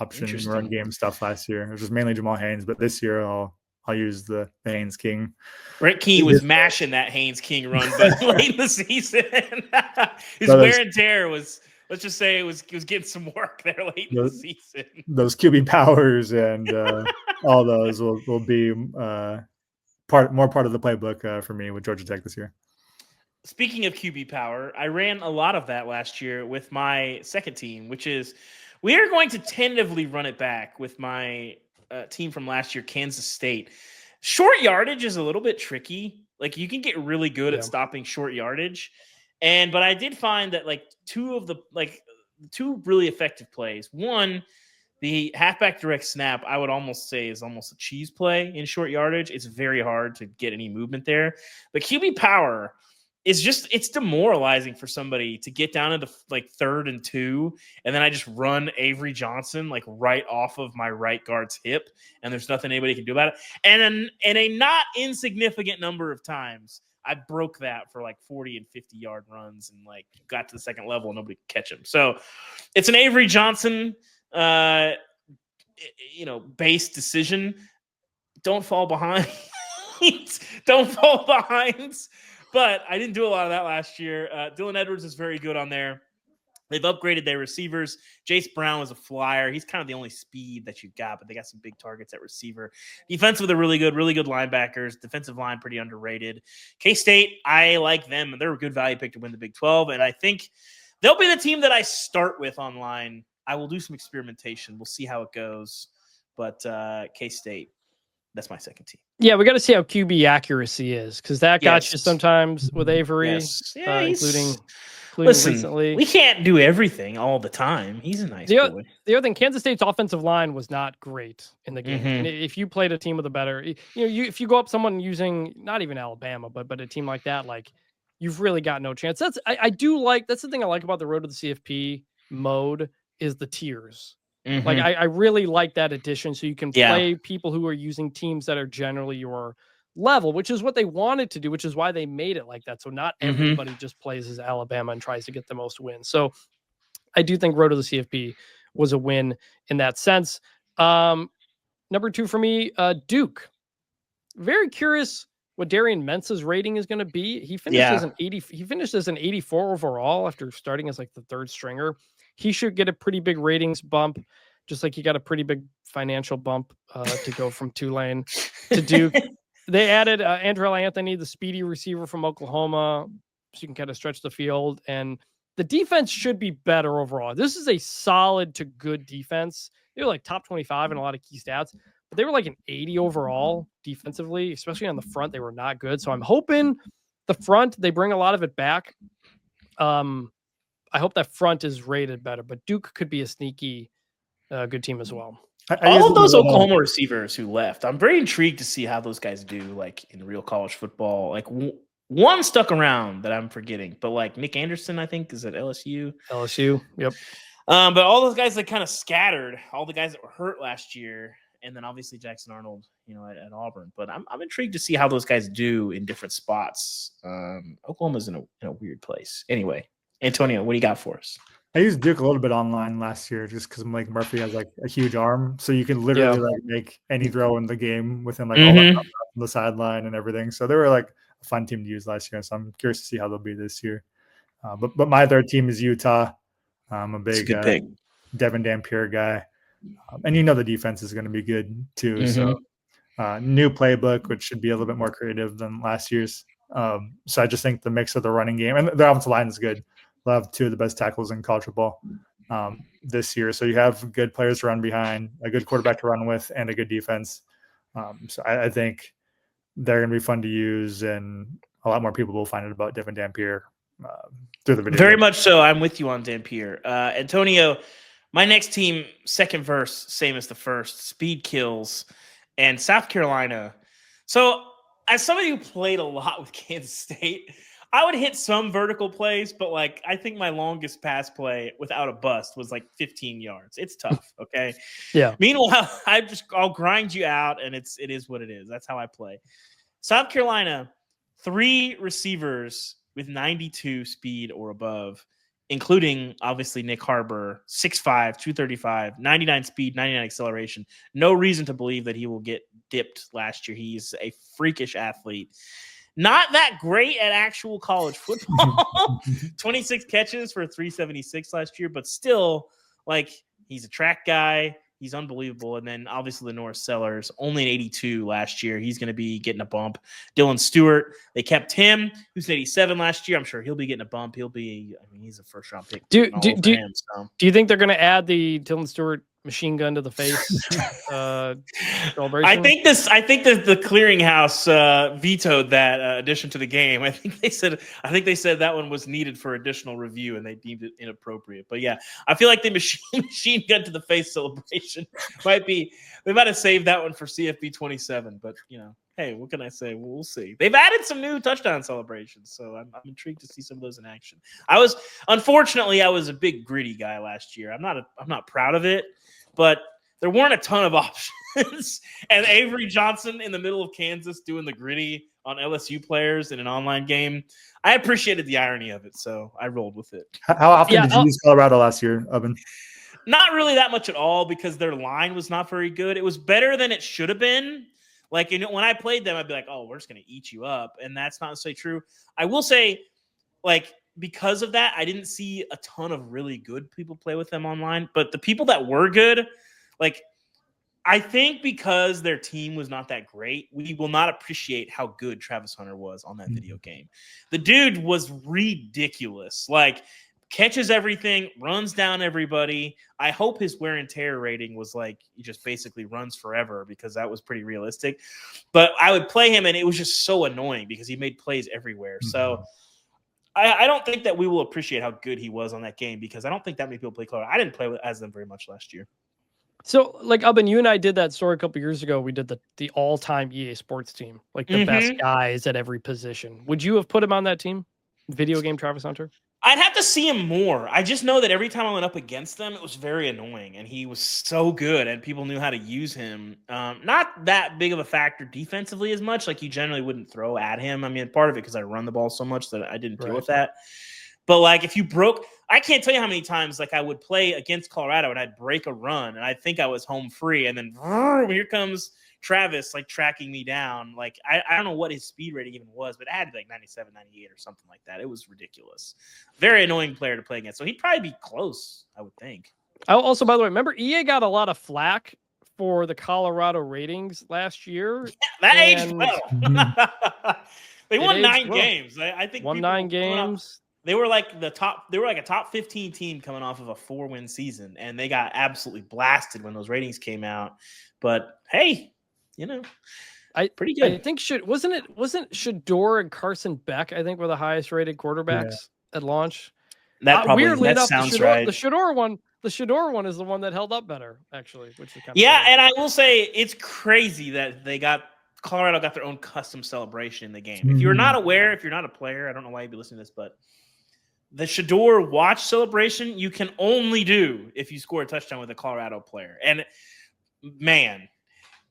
option run game stuff last year. It was just mainly Jamal Haynes, but this year I'll use the Haynes King. Brent Key was mashing that Haynes King run, but late in the season, his wear and tear was. Let's just say it was getting some work there late in the season. Those QB powers and all those will be more part of the playbook for me with Georgia Tech this year. Speaking of QB power, I ran a lot of that last year with my second team, which is we are going to tentatively run it back with my team from last year, Kansas State. Short yardage is a little bit tricky. You can get really good at stopping short yardage. But I did find that two really effective plays. One, the halfback direct snap, I would almost say is almost a cheese play in short yardage. It's very hard to get any movement there. But QB power is it's demoralizing for somebody to get down into 3rd and 2, and then I just run Avery Johnson right off of my right guard's hip, and there's nothing anybody can do about it. And then in a not insignificant number of times, I broke that for 40 and 50 yard runs and got to the second level and nobody could catch him. So it's an Avery Johnson, base decision. Don't fall behind. Don't fall behind. But I didn't do a lot of that last year. Dylan Edwards is very good on there. They've upgraded their receivers. Jace Brown was a flyer. He's kind of the only speed that you've got, but they got some big targets at receiver. Defensive, they're really good linebackers. Defensive line, pretty underrated. K-State, I like them. They're a good value pick to win the Big 12, and I think they'll be the team that I start with online. I will do some experimentation. We'll see how it goes, but K-State, that's my second team. Yeah, we got to see how QB accuracy is, because that got you Yes. sometimes with Avery, Yes. Yeah, including listen, recently. we can't do everything all the time. He's a nice boy. The other thing, Kansas State's offensive line was not great in the game. And if you played a team with a better, if you go up someone using not even Alabama, but a team like that, like you've really got no chance. I do like, that's the thing I like about the Road to the CFP mode is the tiers. Like I really like that addition, so you can play people who are using teams that are generally your level, which is what they wanted to do, which is why they made it like that. So not everybody just plays as Alabama and tries to get the most wins. So I do think Road to the CFP was a win in that sense. Number 2 for me, Duke. Very curious what Darian Mensa's rating is going to be. He finished as an 80. He finished as an 84 overall after starting as like the third stringer. He should get a pretty big ratings bump, just like he got a pretty big financial bump to go from Tulane to Duke. They added Andrell Anthony, the speedy receiver from Oklahoma, so you can kind of stretch the field. And the defense should be better overall. This is a solid to good defense. They were like top 25 in a lot of key stats, but they were like an 80 overall defensively, especially on the front. They were not good. So I'm hoping the front, they bring a lot of it back. I hope that front is rated better, but Duke could be a sneaky good team as well. All of those Oklahoma receivers who left, I'm very intrigued to see how those guys do, like in real college football. Like one stuck around that I'm forgetting, but like Nick Anderson, I think, is at LSU. LSU, yep. But all those guys that kind of scattered, all the guys that were hurt last year, and then obviously Jackson Arnold, at Auburn. But I'm intrigued to see how those guys do in different spots. Oklahoma's in a weird place. Anyway, Antonio, what do you got for us? I used Duke a little bit online last year just because Mike Murphy has like a huge arm, so you can literally like make any throw in the game with him like all that on the sideline and everything. So they were like a fun team to use last year. So I'm curious to see how they'll be this year. But my third team is Utah. I'm a big Devin Dampier guy, and the defense is going to be good too. So new playbook, which should be a little bit more creative than last year's. So I just think the mix of the running game and the offensive line is good. They'll have 2 of the best tackles in college football this year. So you have good players to run behind, a good quarterback to run with, and a good defense. So I think they're going to be fun to use, and a lot more people will find out about Devin Dampier through the video. Very much so. I'm with you on Dampier. Antonio, my next team, second verse, same as the first, speed kills, and South Carolina. So as somebody who played a lot with Kansas State, I would hit some vertical plays, but like I think my longest pass play without a bust was like 15 yards. It's tough, okay? Yeah. Meanwhile, I'll grind you out, and it is what it is. That's how I play. South Carolina, 3 receivers with 92 speed or above, including obviously Nick Harbor, 6'5", 235, 99 speed, 99 acceleration. No reason to believe that he will get dipped last year. He's a freakish athlete. Not that great at actual college football. 26 catches for 376 last year, but still, like, he's a track guy. He's unbelievable. And then obviously the Norris Sellers, only an 82 last year. He's going to be getting a bump. Dylan Stewart, they kept him, who's an 87 last year. I'm sure he'll be getting a bump. He's a first round pick. Do you think they're going to add the Dylan Stewart machine gun to the face celebration? I think the clearinghouse vetoed that addition to the game. I think they said that one was needed for additional review, and they deemed it inappropriate. But yeah, I feel like the machine gun to the face celebration they might have saved that one for CFB27. But hey, what can I say? We'll see. They've added some new touchdown celebrations, so I'm intrigued to see some of those in action. I was a big gritty guy last year. I'm not proud of it, but there weren't a ton of options. And Avery Johnson in the middle of Kansas doing the gritty on LSU players in an online game, I appreciated the irony of it, so I rolled with it. How often did you use Colorado last year, Evan? Not really that much at all, because their line was not very good. It was better than it should have been. Like, when I played them, I'd be like, oh, we're just going to eat you up. And that's not necessarily true. I will say, like, because of that, I didn't see a ton of really good people play with them online. But the people that were good, like, I think because their team was not that great, we will not appreciate how good Travis Hunter was on that video game. The dude was ridiculous. Like, catches everything, runs down everybody. I hope his wear and tear rating was like he just basically runs forever, because that was pretty realistic. But I would play him, and it was just so annoying because he made plays everywhere. So I don't think that we will appreciate how good he was on that game, because I don't think that many people play Colorado. I didn't play as them very much last year. So, like, Ubben, you and I did that story a couple years ago. We did the all-time EA Sports team, like the best guys at every position. Would you have put him on that team? Video game Travis Hunter? I'd have to see him more. I just know that every time I went up against them, it was very annoying, and he was so good, and people knew how to use him. Not that big of a factor defensively as much. Like, you generally wouldn't throw at him. I mean, part of it because I run the ball so much that I didn't deal with that. But, like, if you broke – I can't tell you how many times, like, I would play against Colorado, and I'd break a run, and I'd think I was home free, and then here comes Travis, like, tracking me down. Like, I don't know what his speed rating even was, but it had, like, 97, 98 or something like that. It was ridiculous. Very annoying player to play against. So he'd probably be close, I would think. Also, by the way, remember, EA got a lot of flack for the Colorado ratings last year. Yeah, that aged well. They won 9 games. I think won 9 games. They were like a top 15 team coming off of a 4-win season, and they got absolutely blasted when those ratings came out. But hey, pretty good. I think wasn't Shador and Carson Beck, I think, were the highest rated quarterbacks at launch. That probably weirdly enough, sounds right. The Shador one is the one that held up better, actually, which is kind of funny. And I will say it's crazy that Colorado got their own custom celebration in the game. If you're not aware, if you're not a player, I don't know why you'd be listening to this, but the Shador watch celebration you can only do if you score a touchdown with a Colorado player. And man,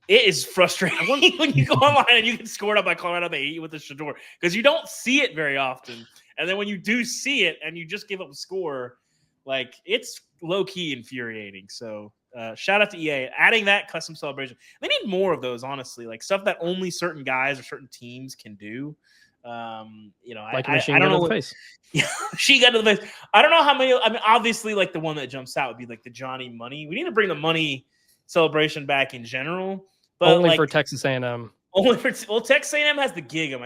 it is frustrating when you go online and you get scored up by Colorado. They hit you with the Shador because you don't see it very often. And then when you do see it and you just give up a score, like, it's low key infuriating. So shout out to EA adding that custom celebration. They need more of those, honestly, like stuff that only certain guys or certain teams can do. Like a machine gun to the face. Yeah, she got to the face. I don't know how many. I mean, obviously, like the one that jumps out would be like the Johnny Money. We need to bring the money celebration back in general, but only for Texas A&M. Texas A&M has the gig 'em.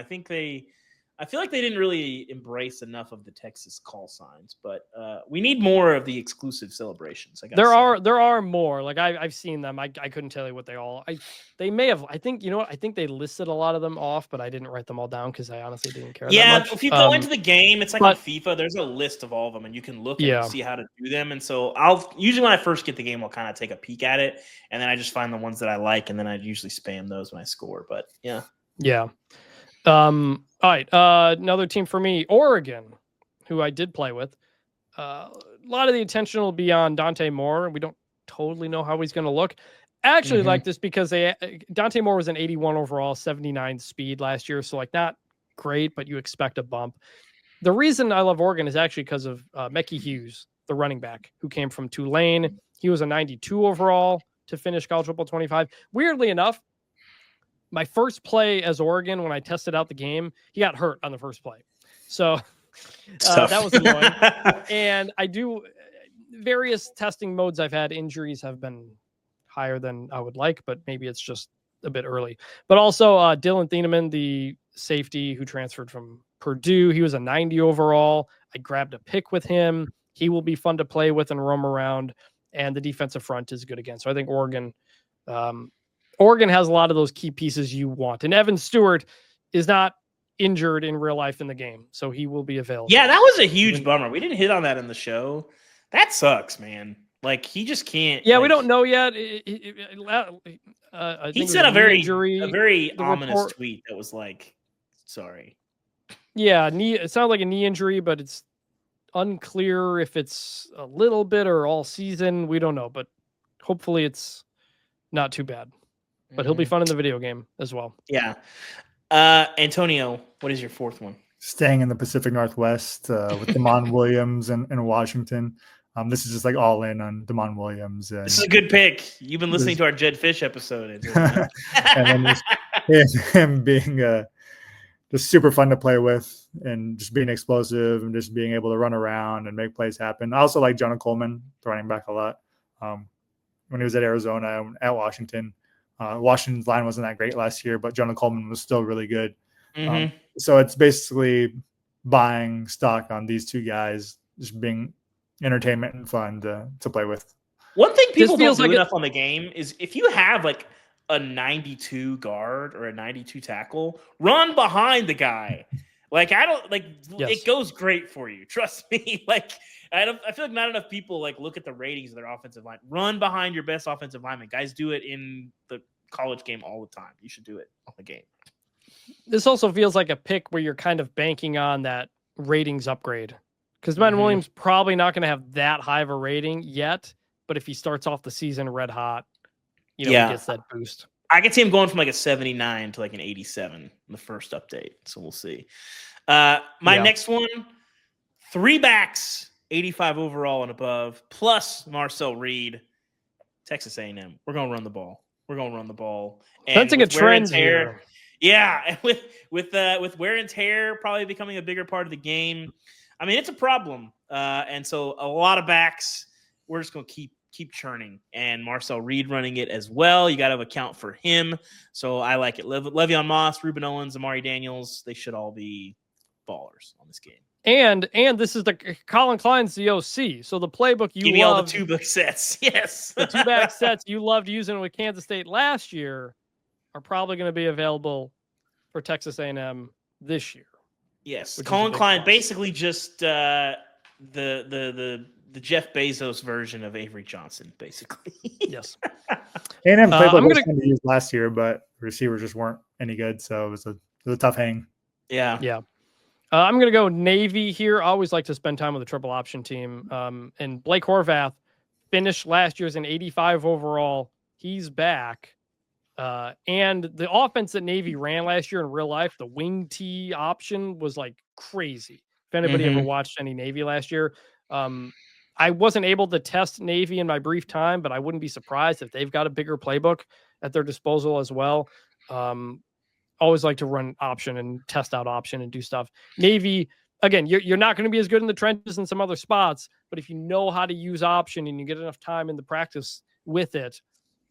I feel like they didn't really embrace enough of the Texas call signs, but we need more of the exclusive celebrations. There are more. Like I've seen them. I couldn't tell you what they may have. I think I think they listed a lot of them off, but I didn't write them all down because I honestly didn't care. Yeah, that much. If you go into the game, it's like on FIFA. There's a list of all of them, and you can look and see how to do them. And so I'll usually when I first get the game, I'll kind of take a peek at it, and then I just find the ones that I like, and then I usually spam those when I score. But yeah. All right. Another team for me, Oregon, who I did play with. A lot of the attention will be on Dante Moore. We don't totally know how he's going to look. I actually like this because Dante Moore was an 81 overall, 79 speed last year. So, like, not great, but you expect a bump. The reason I love Oregon is actually because of Mekhi Hughes, the running back who came from Tulane. He was a 92 overall to finish College Football 25. Weirdly enough, my first play as Oregon, when I tested out the game, he got hurt on the first play. So that was annoying. And I do various testing modes I've had. Injuries have been higher than I would like, but maybe it's just a bit early. But also Dylan Thieneman, the safety who transferred from Purdue, he was a 90 overall. I grabbed a pick with him. He will be fun to play with and roam around. And the defensive front is good again. So I think Oregon has a lot of those key pieces you want. And Evan Stewart is not injured in real life in the game, so he will be available. Yeah, that was a huge bummer. We didn't hit on that in the show. That sucks, man. Like, he just can't. Yeah, we don't know yet. He said a very ominous tweet that was like, sorry. Yeah, it sounds like a knee injury, but it's unclear if it's a little bit or all season. We don't know, but hopefully it's not too bad. But he'll be fun in the video game as well. Yeah. Antonio, what is your fourth one? Staying in the Pacific Northwest with Damon Williams and Washington. This is just like all in on Damon Williams. This is a good pick. You've been listening to our Jed Fish episode. And then him being just super fun to play with, and just being explosive and just being able to run around and make plays happen. I also like Jonah Coleman, the running back, a lot. When he was at Arizona and at Washington, Washington's line wasn't that great last year, but Jonah Coleman was still really good. So it's basically buying stock on these two guys, just being entertainment and fun to play with. One thing people don't feels do like enough on the game is if you have like a 92 guard or a 92 tackle, run behind the guy. Like I don't like it goes great for you. Trust me. Like I feel like not enough people like look at the ratings of their offensive line. Run behind your best offensive lineman. Guys do it in the college game all the time. You should do it on the game. This also feels like a pick where you're kind of banking on that ratings upgrade, because Ben Williams probably not going to have that high of a rating yet. But if he starts off the season red hot, he gets that boost. I can see him going from like a 79 to like an 87 in the first update. So we'll see. My next one, 3 backs, 85 overall and above, plus Marcel Reed, Texas A&M. We're going to run the ball. And sensing a trend here. Yeah, and with wear and tear probably becoming a bigger part of the game. I mean, it's a problem. And so a lot of backs, we're just going to keep churning, and Marcel Reed running it as well. You got to account for him. So I like it. Le'Veon Moss, Ruben Owens, Amari Daniels, they should all be ballers on this game. And this is the Colin Klein's the OC. So the playbook you give me all the loved, 2-book sets. Yes. the 2-back sets you loved using with Kansas State last year are probably going to be available for Texas A&M this year. Yes. Colin Klein, basically just the Jeff Bezos version of Avery Johnson, basically. Yes. A&M playbook was fun to use last year, but receivers just weren't any good, so it was a tough hang. Yeah. Yeah. I'm going to go Navy here. I always like to spend time with a triple option team. And Blake Horvath finished last year as an 85 overall. He's back. And the offense that Navy ran last year in real life, the wing T option was like crazy. If anybody ever watched any Navy last year, I wasn't able to test Navy in my brief time, but I wouldn't be surprised if they've got a bigger playbook at their disposal as well. Always like to run option and test out option and do stuff. Navy, again, you're not going to be as good in the trenches in some other spots, but if you know how to use option and you get enough time in the practice with it,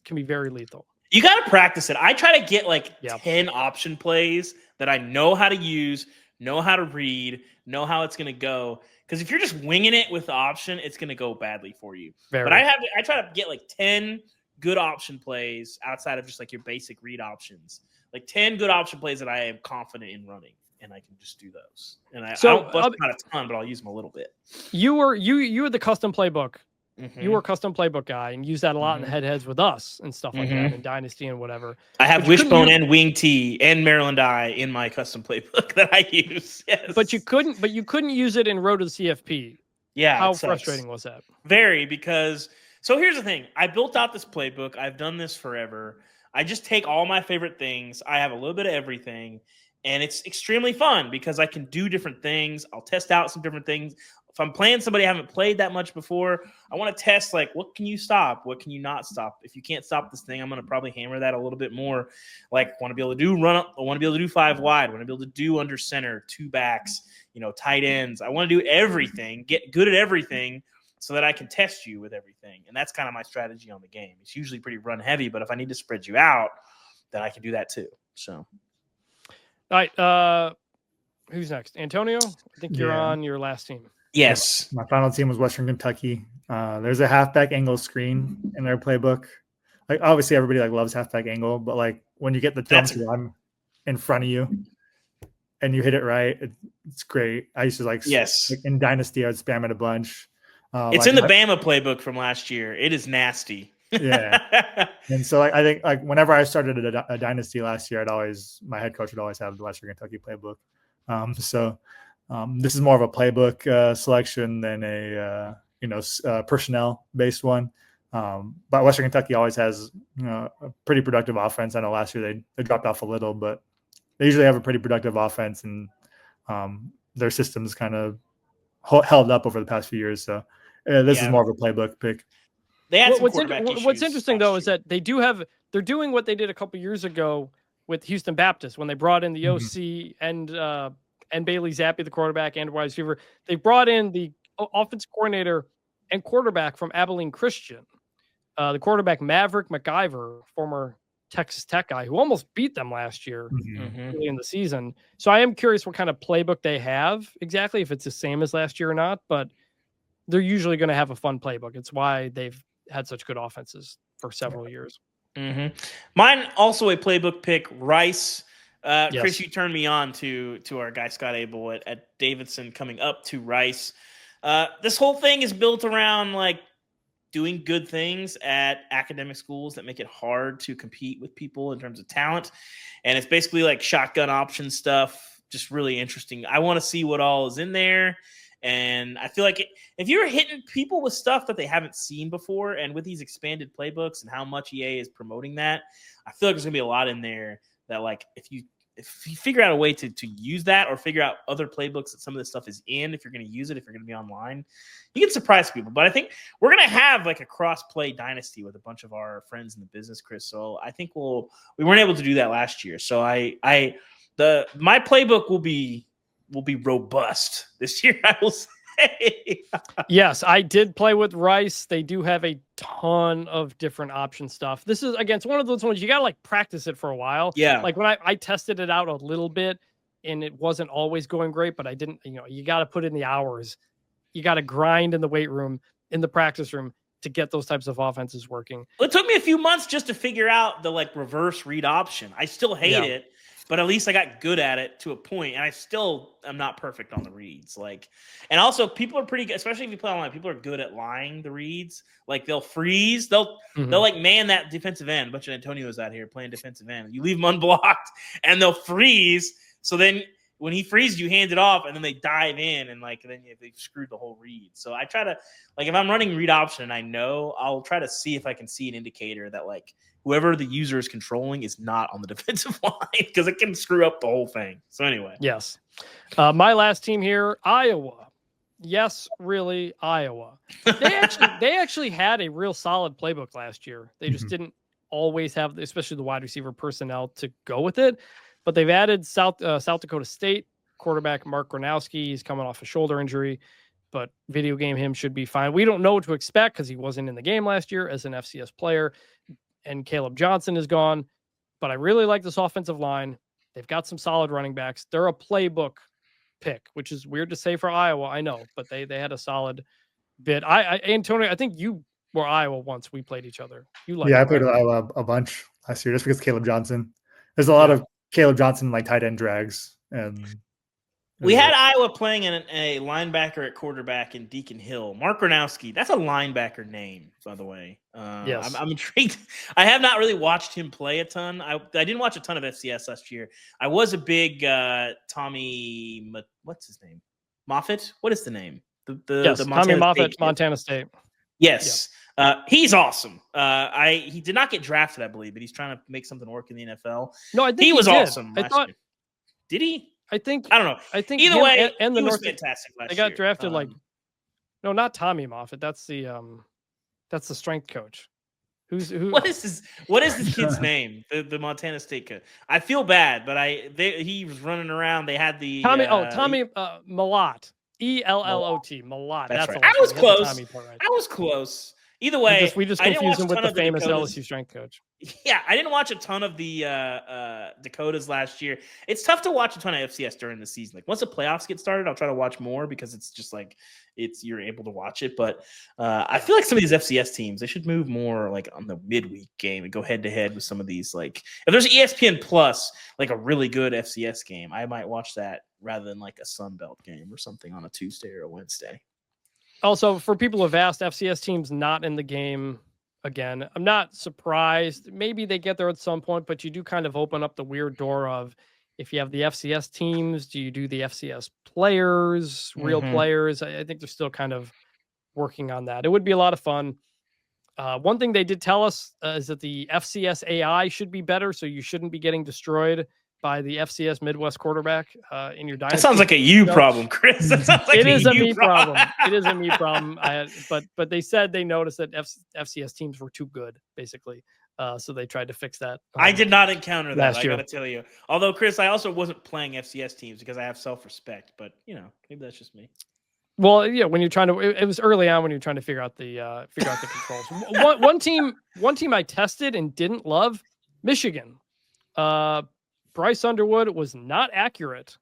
can be very lethal. You got to practice it. I try to get like 10 option plays that I know how to use, know how to read, know how it's going to go. Because if you're just winging it with the option, it's going to go badly for you. But I try to get like 10 good option plays outside of just like your basic read options. Like 10 good option plays that I am confident in running, and I can just do those. And I don't bust them out a ton, but I'll use them a little bit. You were the custom playbook. You were a custom playbook guy and use that a lot in heads with us and stuff like that in Dynasty and whatever. I have Wishbone and Wing T and Maryland Eye in my custom playbook that I use. Yes. But you couldn't use it in Road to the CFP. Yeah. How frustrating was that? Very, because so here's the thing. I built out this playbook. I've done this forever. I just take all my favorite things. I have a little bit of everything, and it's extremely fun because I can do different things. I'll test out some different things. If I'm playing somebody I haven't played that much before, I want to test, like, what can you stop? What can you not stop? If you can't stop this thing, I'm going to probably hammer that a little bit more. Like, want to be able to do run up. I want to be able to do 5 wide. I want to be able to do under center, 2 backs, tight ends. I want to do everything, get good at everything so that I can test you with everything. And that's kind of my strategy on the game. It's usually pretty run heavy, but if I need to spread you out, then I can do that too. So. All right. Who's next? Antonio? I think you're on your last team. Yes. My final team was Western Kentucky. There's a halfback angle screen in their playbook. Like, obviously everybody loves halfback angle, but like when you get the jump run in front of you and you hit it right, it's great. I used to like in Dynasty, I would spam it a bunch. It's in the Bama playbook from last year. It is nasty. Yeah. And so I think whenever I started a Dynasty last year, my head coach would always have the Western Kentucky playbook. This is more of a playbook selection than a personnel based one. But Western Kentucky always has a pretty productive offense. I know last year they dropped off a little, but they usually have a pretty productive offense, and their systems kind of held up over the past few years. So this is more of a playbook pick. What's interesting though is that they're doing what they did a couple years ago with Houston Baptist when they brought in the Mhm. OC and Bailey Zappi, the quarterback and wide receiver. They brought in the offensive coordinator and quarterback from Abilene Christian. The quarterback Maverick McIver, former Texas Tech guy, who almost beat them last year Mhm. early in the season. So I am curious what kind of playbook they have exactly, if it's the same as last year or not. But they're usually going to have a fun playbook. It's why they've had such good offenses for several years. Mine also a playbook pick, Rice. Yes. Chris, you turned me on to our guy Scott Abel at Davidson coming up to Rice. This whole thing is built around like doing good things at academic schools that make it hard to compete with people in terms of talent. And it's basically like shotgun option stuff, just really interesting. I want to see what all is in there. And I feel like if you're hitting people with stuff that they haven't seen before, and with these expanded playbooks and how much EA is promoting that, I feel like there's gonna be a lot in there that, like, if you figure out a way to use that, or figure out other playbooks that some of this stuff is in, if you're going to use it, if you're going to be online, you can surprise people. But I think we're going to have like a cross-play dynasty with a bunch of our friends in the business, Chris. So I think we weren't able to do that last year. So my playbook will be robust this year, I will say. Yes, I did play with Rice. They do have a ton of different option stuff. This is, again, it's one of those ones you got to like practice it for a while. Yeah. Like when I tested it out a little bit and it wasn't always going great, but I didn't, you got to put in the hours. You got to grind in the weight room, in the practice room to get those types of offenses working. Well, it took me a few months just to figure out the like reverse read option. I still hate it, but at least I got good at it to a point, and I still am not perfect on the reads. Like, and also people are pretty good, especially if you play online. People are good at lying the reads. Like they'll freeze, they'll like man that defensive end. A bunch of Antonio's out here playing defensive end. You leave them unblocked, and they'll freeze. So then when he freezes, you hand it off, and then they dive in, and like then they've screwed the whole read. So I try to, like, if I'm running read option and I know, I'll try to see if I can see an indicator that like whoever the user is controlling is not on the defensive line, because it can screw up the whole thing. So anyway. Yes. My last team here, Iowa. Yes, really, Iowa. They actually had a real solid playbook last year. They just didn't always have, especially the wide receiver personnel to go with it. But they've added South Dakota State quarterback Mark Gronowski. He's coming off a shoulder injury, but video game him should be fine. We don't know what to expect because he wasn't in the game last year as an FCS player. And Caleb Johnson is gone, but I really like this offensive line. They've got some solid running backs. They're a playbook pick, which is weird to say for Iowa, I know, but they had a solid bit. Antonio, I think you were Iowa once we played each other. I played Iowa a bunch last year just because Caleb Johnson. There's a lot of Caleb Johnson like tight end drags, and we had Iowa playing a linebacker at quarterback in Deacon Hill. Mark Gronowski, that's a linebacker name, by the way. Yes. I'm intrigued. I have not really watched him play a ton. I didn't watch a ton of FCS last year. I was a big Tommy, what's his name? Moffitt? What is the name? The Tommy Moffitt, Montana State. Yes. Yep. He's awesome. He did not get drafted, I believe, but he's trying to make something work in the NFL. No, I think he was did. awesome. I thought. Year. Did he? I think I don't know. I think either way, and the he was North fantastic last They got year. drafted no, not Tommy Moffitt. That's the strength coach. Who? What is this kid's name? The Montana State kid. I feel bad, but he was running around. They had the Tommy Malott. ELLOT. Malott. That's right. I was close. I was close. Either way, we just confused him with the famous LSU strength coach. Yeah, I didn't watch a ton of the Dakotas last year. It's tough to watch a ton of FCS during the season. Like once the playoffs get started, I'll try to watch more because it's just like you're able to watch it. But I feel like some of these FCS teams, they should move more like on the midweek game and go head to head with some of these. Like if there's ESPN Plus, like a really good FCS game, I might watch that rather than like a Sun Belt game or something on a Tuesday or a Wednesday. Also, for people who have asked, FCS teams not in the game again. I'm not surprised. Maybe they get there at some point, but you do kind of open up the weird door of if you have the FCS teams, do you do the FCS players, real players? I think they're still kind of working on that. It would be a lot of fun. One thing they did tell us is that the FCS AI should be better, so you shouldn't be getting destroyed by the FCS Midwest quarterback in your dynasty. That sounds like a you problem, Chris. That sounds like it is a me problem. It is a me problem. But they said they noticed that FCS teams were too good, basically. So they tried to fix that. I did not encounter that. last I year. got to tell you. Although, Chris, I also wasn't playing FCS teams because I have self-respect. But maybe that's just me. Well, yeah, when you're trying to, it was early on when you're trying to figure out the controls. One team I tested and didn't love, Michigan. Bryce Underwood was not accurate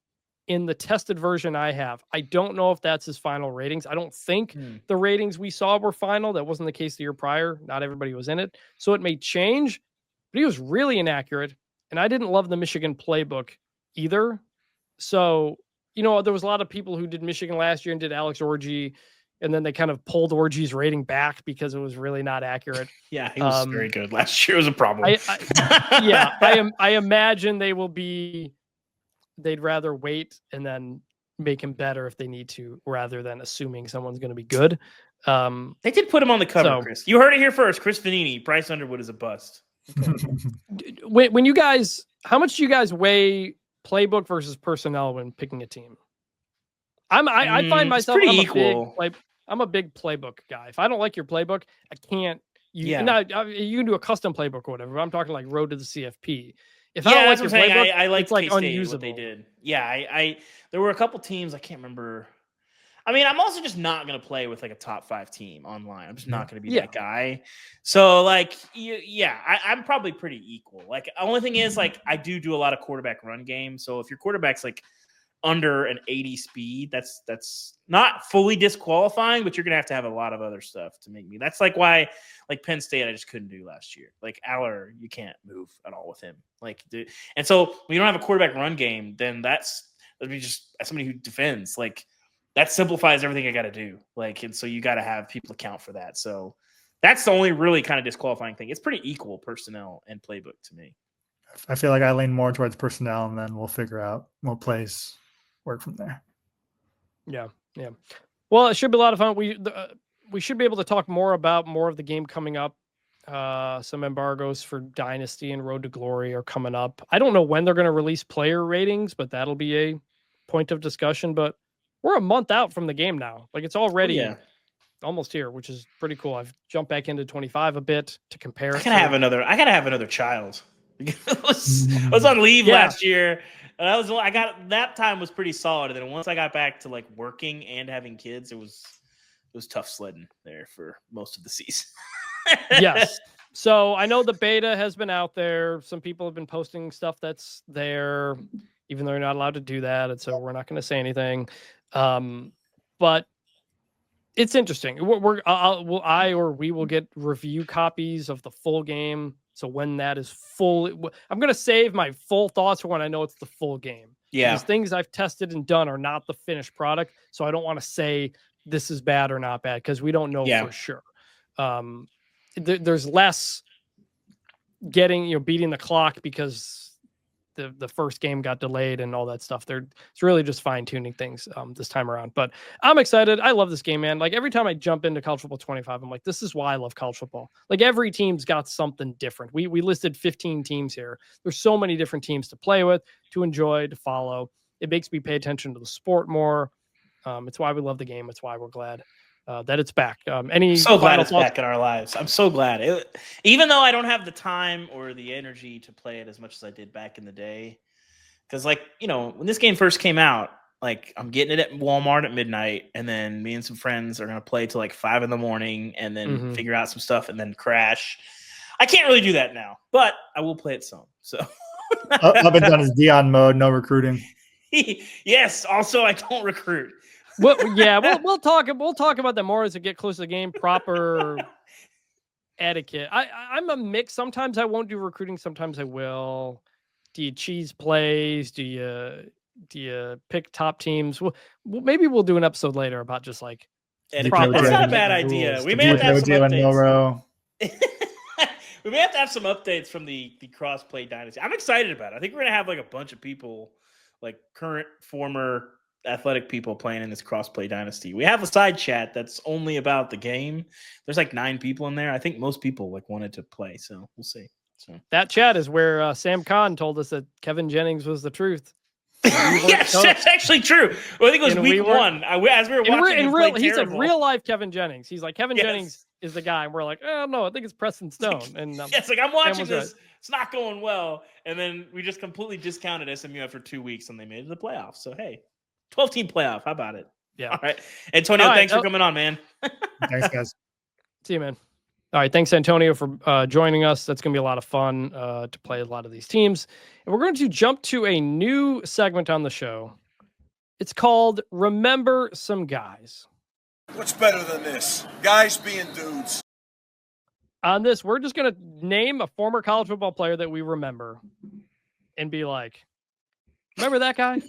in the tested version I have. I don't know if that's his final ratings. I don't think the ratings we saw were final. That wasn't the case the year prior. Not everybody was in it, so it may change. But he was really inaccurate, and I didn't love the Michigan playbook either. So, there was a lot of people who did Michigan last year and did Alex Orji, and then they kind of pulled Orji's rating back because it was really not accurate. Yeah, he was very good. Last year was a problem. I imagine they'd rather wait and then make him better if they need to, rather than assuming someone's going to be good. They did put him on the cover, Chris. You heard it here first. Chris Vanini, Bryce Underwood is a bust. When you guys, how much do you guys weigh playbook versus personnel when picking a team? I find myself pretty equal. I'm a big playbook guy. If I don't like your playbook, I can't. You can do a custom playbook or whatever. But I'm talking like road to the CFP. If I don't like your playbook, I like it's like K-State, unusable. what they did. Yeah, I there were a couple teams I can't remember. I mean, I'm also just not going to play with like a top 5 team online. I'm just not going to be that guy. So I'm probably pretty equal. Like, the only thing is, like, I do a lot of quarterback run game. So if your quarterback's like under an 80 speed, that's not fully disqualifying, but you're going to have a lot of other stuff to make me. That's like why, like Penn State, I just couldn't do last year. Like Aller, you can't move at all with him. Like, dude. And so when you don't have a quarterback run game, then that'd be just somebody who defends. Like, that simplifies everything I got to do. Like, and so you got to have people account for that. So that's the only really kind of disqualifying thing. It's pretty equal personnel and playbook to me. I feel like I lean more towards personnel, and then we'll figure out what plays work from there. Yeah. Well, it should be a lot of fun. We should be able to talk more about more of the game coming up. Some embargoes for Dynasty and Road to Glory are coming up. I don't know when they're going to release player ratings, but that'll be a point of discussion. But we're a month out from the game now. Like, it's already almost here, which is pretty cool. I've jumped back into 25 a bit to compare. I gotta have another child. I was on leave last year, and that time was pretty solid. And then once I got back to like working and having kids, it was tough sledding there for most of the season. Yes. So I know the beta has been out there. Some people have been posting stuff that's there, even though you're not allowed to do that. And so we're not going to say anything. But it's interesting. We will get review copies of the full game. So when that is full, I'm going to save my full thoughts for when I know it's the full game. Yeah. Because things I've tested and done are not the finished product. So I don't want to say this is bad or not bad, because we don't know for sure. There's less beating the clock because the first game got delayed and all that stuff. It's really just fine tuning things this time around. But I'm excited. I love this game, man. Like, every time I jump into College Football 25, I'm like, this is why I love college football. Like, every team's got something different. We listed 15 teams here. There's so many different teams to play with, to enjoy, to follow. It makes me pay attention to the sport more. It's why we love the game. It's why we're glad that it's back. I'm so glad it's back in our lives. I'm so glad. Even though I don't have the time or the energy to play it as much as I did back in the day. Because, like, when this game first came out, like, I'm getting it at Walmart at midnight, and then me and some friends are going to play till like 5 a.m. and then figure out some stuff and then crash. I can't really do that now, but I will play it some. So up and down is Dion mode, no recruiting. Yes. Also, I don't recruit. Well, yeah, we'll talk about that more as we get close to the game. Proper etiquette. I'm a mix. Sometimes I won't do recruiting. Sometimes I will. Do you cheese plays? Do you pick top teams? Well, maybe we'll do an episode later about just like etiquette. That's not a bad idea. We may have to have some updates. We may have to have some updates from the cross-play dynasty. I'm excited about it. I think we're gonna have like a bunch of people, like current, former athletic people playing in this cross-play dynasty. We have a side chat that's only about the game. There's like 9 people in there. I think most people like wanted to play, so we'll see. So that chat is where Sam Kahn told us that Kevin Jennings was the truth. Yes, that's actually true. Well, I think it was week 1. As we were watching, he's like real life Kevin Jennings. He's like, Kevin Jennings is the guy. And we're like, oh no, I think it's Preston Stone. And it's like I'm watching was this. right. It's not going well, and then we just completely discounted SMU after 2 weeks, and they made it to the playoffs. So hey, 12-team playoff. How about it? Yeah. All right, Antonio. All right, Thanks for coming on, man. Thanks, guys. See you, man. All right, thanks, Antonio, for joining us. That's going to be a lot of fun to play a lot of these teams. And we're going to jump to a new segment on the show. It's called Remember Some Guys. What's better than this? Guys being dudes. On this, we're just going to name a former college football player that we remember and be like, remember that guy?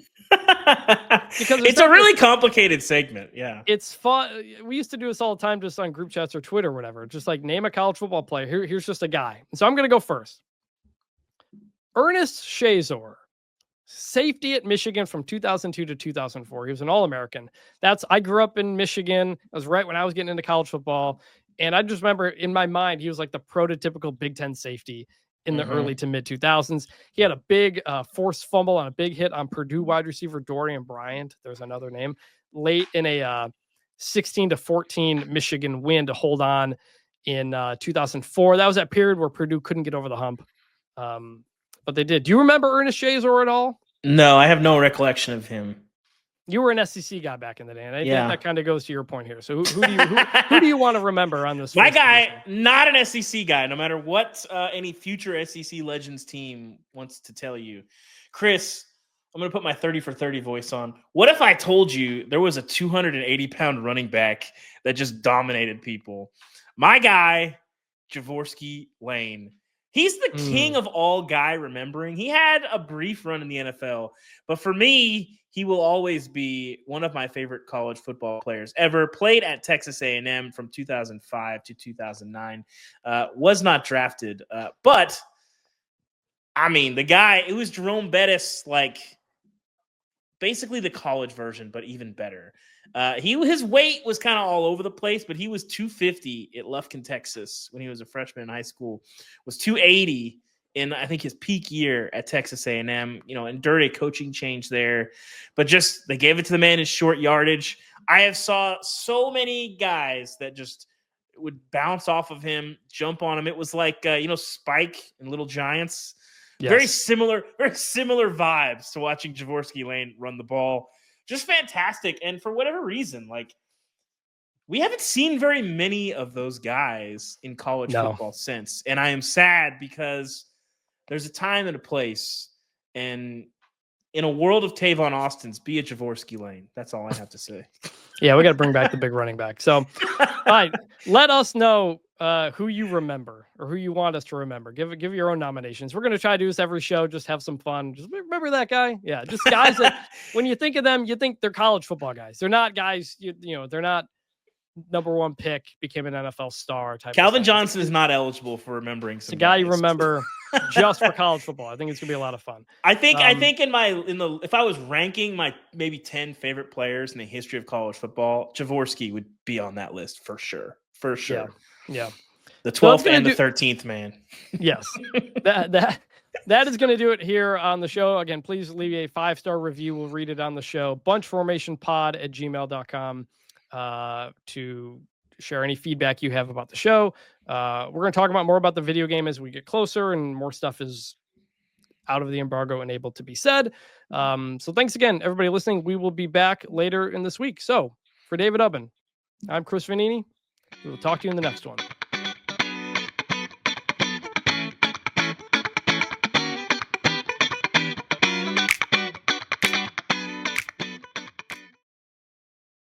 Because it's a really complicated segment. Yeah. It's fun. We used to do this all the time just on group chats or Twitter or whatever. Just like name a college football player. Here's just a guy. And so I'm going to go first. Ernest Shazor, safety at Michigan from 2002 to 2004. He was an All-American. I grew up in Michigan. That was right when I was getting into college football. And I just remember in my mind, he was like the prototypical Big Ten safety in the early to mid 2000s. He had a big forced fumble on a big hit on Purdue wide receiver Dorian Bryant. There's another name late in a 16-14 Michigan win to hold on in 2004. That was that period where Purdue couldn't get over the hump. But they did. Do you remember Ernest Shazor at all? No, I have no recollection of him. You were an SEC guy back in the day, and I think Yeah. that kind of goes to your point here. So who do you want to remember on this? My first guy, edition? not an SEC guy, no matter what any future SEC Legends team wants to tell you. Chris, I'm going to put my 30 for 30 voice on. What if I told you there was a 280-pound running back that just dominated people? My guy, Jaworski Lane. He's the king of all guy remembering. He had a brief run in the NFL, but for me, he will always be one of my favorite college football players ever. Played at Texas A&M from 2005 to 2009. Was not drafted, but I mean, the guy, it was Jerome Bettis, like basically the college version, but even better. His weight was kind of all over the place, but he was 250 at Lufkin, Texas when he was a freshman in high school. Was 280 in, I think, his peak year at Texas A&M. Endured a coaching change there, but just they gave it to the man in short yardage. I have saw so many guys that just would bounce off of him, jump on him. It was like Spike and Little Giants. Yes. Very similar vibes to watching Jaworski Lane run the ball. Just fantastic. And for whatever reason, like, we haven't seen very many of those guys in college football since. And I am sad because there's a time and a place. And in a world of Tavon Austins, be a Jaworski Lane. That's all I have to say. Yeah, we got to bring back the big running back. So, all right, let us know who you remember or who you want us to remember. Give your own nominations. We're going to try to do this every show. Just have some fun. Just remember that guy. Yeah, just guys that when you think of them, you think they're college football guys. They're not guys. They're not number one pick, became an NFL star type. Calvin Johnson is not eligible for remembering. It's a guy you remember just for college football. I think it's gonna be a lot of fun. I think if I was ranking my maybe 10 favorite players in the history of college football, Jaworski would be on that list for sure. For sure. Yeah. The 12th and the 13th man. Yes. That is going to do it here on the show. Again, please leave a 5-star review. We'll read it on the show. bunchformationpod@gmail.com to share any feedback you have about the show. We're going to talk more about the video game as we get closer and more stuff is out of the embargo and able to be said. So thanks again, everybody listening. We will be back later in this week. So for David Ubben, I'm Chris Vanini. We will talk to you in the next one.